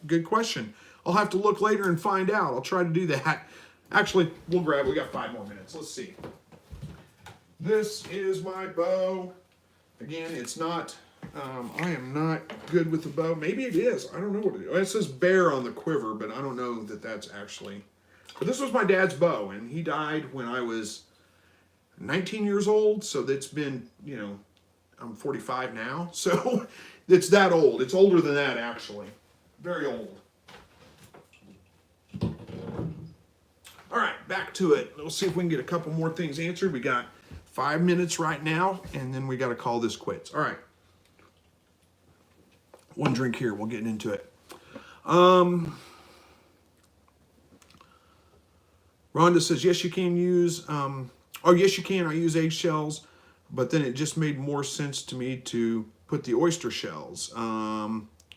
Good question. I'll have to look later and find out. I'll try to do that. Actually, we got 5 more minutes. Let's see. This is my bow. Again, it's not, I am not good with the bow. Maybe it is. I don't know what it is. It says bear on the quiver, but I don't know that that's actually. But this was my dad's bow, and he died when I was 19 years old. So that's been, I'm 45 now. So it's that old. It's older than that, actually. Very old. All right. back to it. We'll see if we can get a couple more things answered. We got 5 minutes right now, and then we got to call this quits. All right. One drink here. We'll get into it. Rhonda says, yes, you can use, yes, you can. I use eggshells, but then it just made more sense to me to put the oyster shells.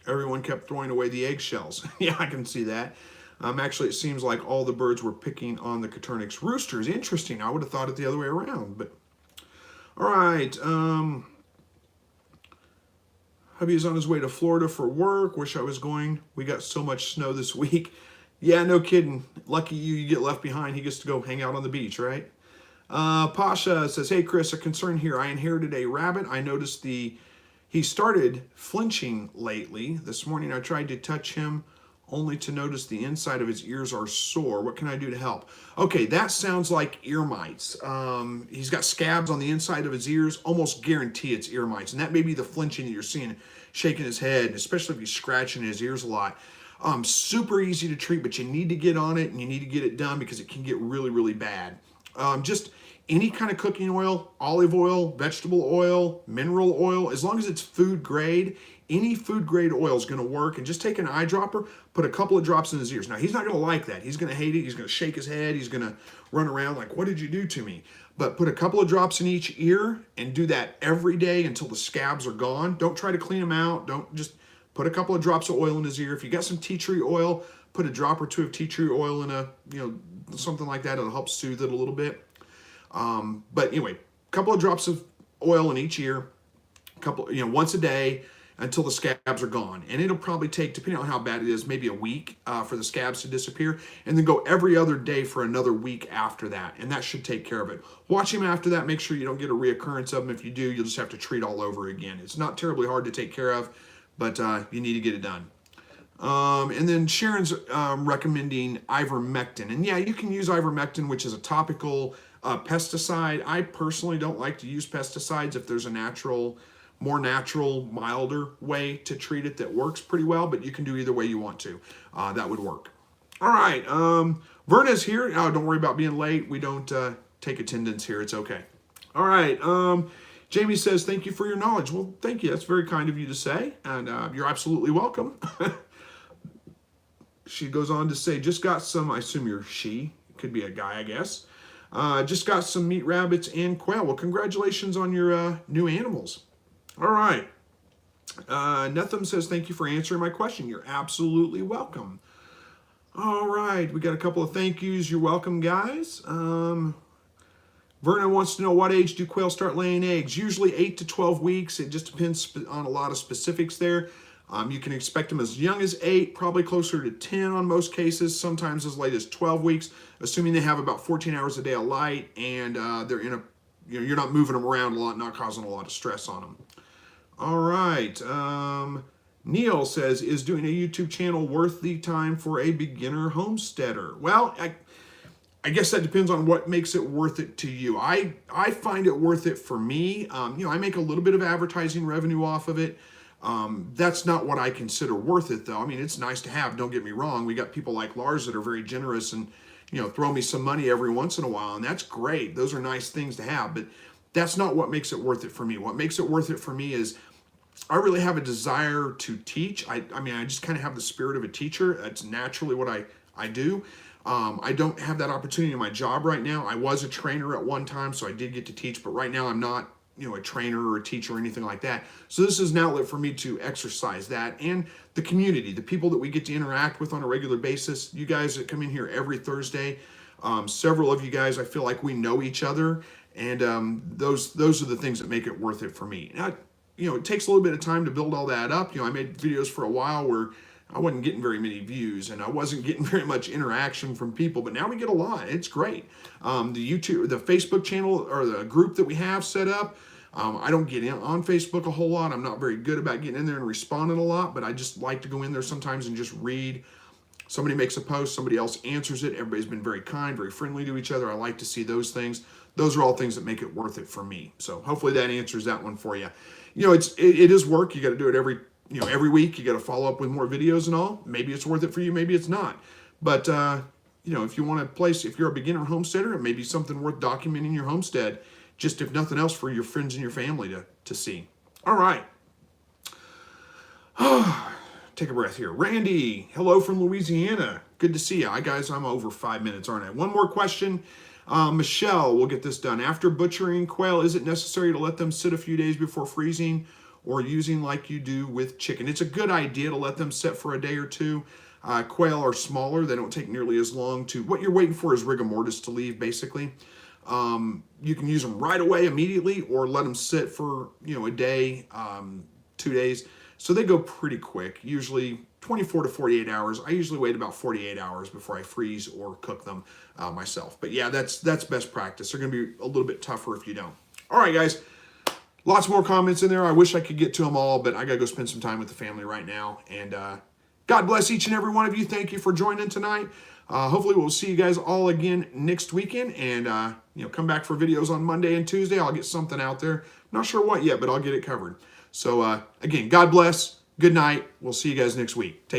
Everyone kept throwing away the eggshells. Yeah, I can see that. Actually, it seems like all the birds were picking on the Coturnix roosters. Interesting. I would have thought it the other way around, but all right. Hubby is on his way to Florida for work. Wish I was going. We got so much snow this week. Yeah, no kidding. Lucky you, you get left behind. He gets to go hang out on the beach, right? Pasha says, hey, Chris, a concern here. I inherited a rabbit. I noticed he started flinching lately. This morning I tried to touch him only to notice the inside of his ears are sore. What can I do to help? Okay, that sounds like ear mites. He's got scabs on the inside of his ears. Almost guarantee it's ear mites. And that may be the flinching that you're seeing, shaking his head, especially if he's scratching his ears a lot. Super easy to treat, but you need to get on it and you need to get it done because it can get really, really bad. Just any kind of cooking oil, olive oil, vegetable oil, mineral oil, as long as it's food grade, any food grade oil is going to work. And just take an eyedropper, put a couple of drops in his ears. Now, he's not going to like that. He's going to hate it. He's going to shake his head. He's going to run around like, what did you do to me? But put a couple of drops in each ear and do that every day until the scabs are gone. Don't try to clean them out. Don't just put a couple of drops of oil in his ear. If you got some tea tree oil, put a drop or two of tea tree oil in something like that. It'll help soothe it a little bit. But anyway, a couple of drops of oil in each ear, once a day until the scabs are gone. And it'll probably take, depending on how bad it is, maybe a week for the scabs to disappear, and then go every other day for another week after that. And that should take care of it. Watch him after that. Make sure you don't get a reoccurrence of them. If you do, you'll just have to treat all over again. It's not terribly hard to take care of, but you need to get it done. And then Sharon's recommending ivermectin. And yeah, you can use ivermectin, which is a topical pesticide. I personally don't like to use pesticides if there's a more natural, milder way to treat it that works pretty well, but you can do either way you want to. That would work. All right, Verna's here. Oh, don't worry about being late. We don't take attendance here. It's okay. All right, Jamie says, thank you for your knowledge. Well, thank you. That's very kind of you to say, and you're absolutely welcome. She goes on to say, just got some, I assume you're she, could be a guy, I guess. Just got some meat rabbits and quail. Well, congratulations on your new animals. All right. Netham says, thank you for answering my question. You're absolutely welcome. All right. We got a couple of thank yous. You're welcome, guys. Verna wants to know, what age do quail start laying eggs? Usually 8 to 12 weeks. It just depends on a lot of specifics there. You can expect them as young as 8, probably closer to 10 on most cases, sometimes as late as 12 weeks, assuming they have about 14 hours a day of light and they're in you're not moving them around a lot, not causing a lot of stress on them. All right. Neil says, is doing a YouTube channel worth the time for a beginner homesteader? Well, I guess that depends on what makes it worth it to you. I find it worth it for me. I make a little bit of advertising revenue off of it. That's not what I consider worth it, though. I mean, it's nice to have, don't get me wrong. We got people like Lars that are very generous and, throw me some money every once in a while, and that's great. Those are nice things to have, but that's not what makes it worth it for me. What makes it worth it for me is I really have a desire to teach. I just kind of have the spirit of a teacher. That's naturally what I do. I don't have that opportunity in my job right now. I was a trainer at one time, so I did get to teach, but right now I'm not a trainer or a teacher or anything like that. So this is an outlet for me to exercise that, and the community, the people that we get to interact with on a regular basis. You guys that come in here every Thursday, several of you guys, I feel like we know each other, and those are the things that make it worth it for me. Now, it takes a little bit of time to build all that up. I made videos for a while where I wasn't getting very many views and I wasn't getting very much interaction from people, but now we get a lot. It's great. The Facebook channel or the group that we have set up, I don't get in on Facebook a whole lot. I'm not very good about getting in there and responding a lot, but I just like to go in there sometimes and just read. Somebody makes a post, somebody else answers it. Everybody's been very kind, very friendly to each other. I like to see those things. Those are all things that make it worth it for me. So hopefully that answers that one for you. It is work. You got to do it every week. You got to follow up with more videos and all. Maybe it's worth it for you. Maybe it's not. But if you want to place, if you're a beginner homesteader, it may be something worth documenting your homestead, just if nothing else for your friends and your family to see. All right. Take a breath here. Randy, hello from Louisiana. Good to see you. Hi, guys. I'm over 5 minutes, aren't I? One more question. Michelle, we'll get this done. After butchering quail, is it necessary to let them sit a few days before freezing or using like you do with chicken? It's a good idea to let them sit for a day or two. Quail are smaller. They don't take nearly as long to... What you're waiting for is rigor mortis to leave, basically. You can use them right away, immediately, or let them sit for, a day, 2 days. So they go pretty quick, usually 24 to 48 hours. I usually wait about 48 hours before I freeze or cook them myself. But yeah, that's best practice. They're going to be a little bit tougher if you don't. All right, guys. Lots more comments in there. I wish I could get to them all, but I got to go spend some time with the family right now. And God bless each and every one of you. Thank you for joining tonight. Hopefully we'll see you guys all again next weekend. And, come back for videos on Monday and Tuesday. I'll get something out there. Not sure what yet, but I'll get it covered. So, again, God bless. Good night. We'll see you guys next week. Take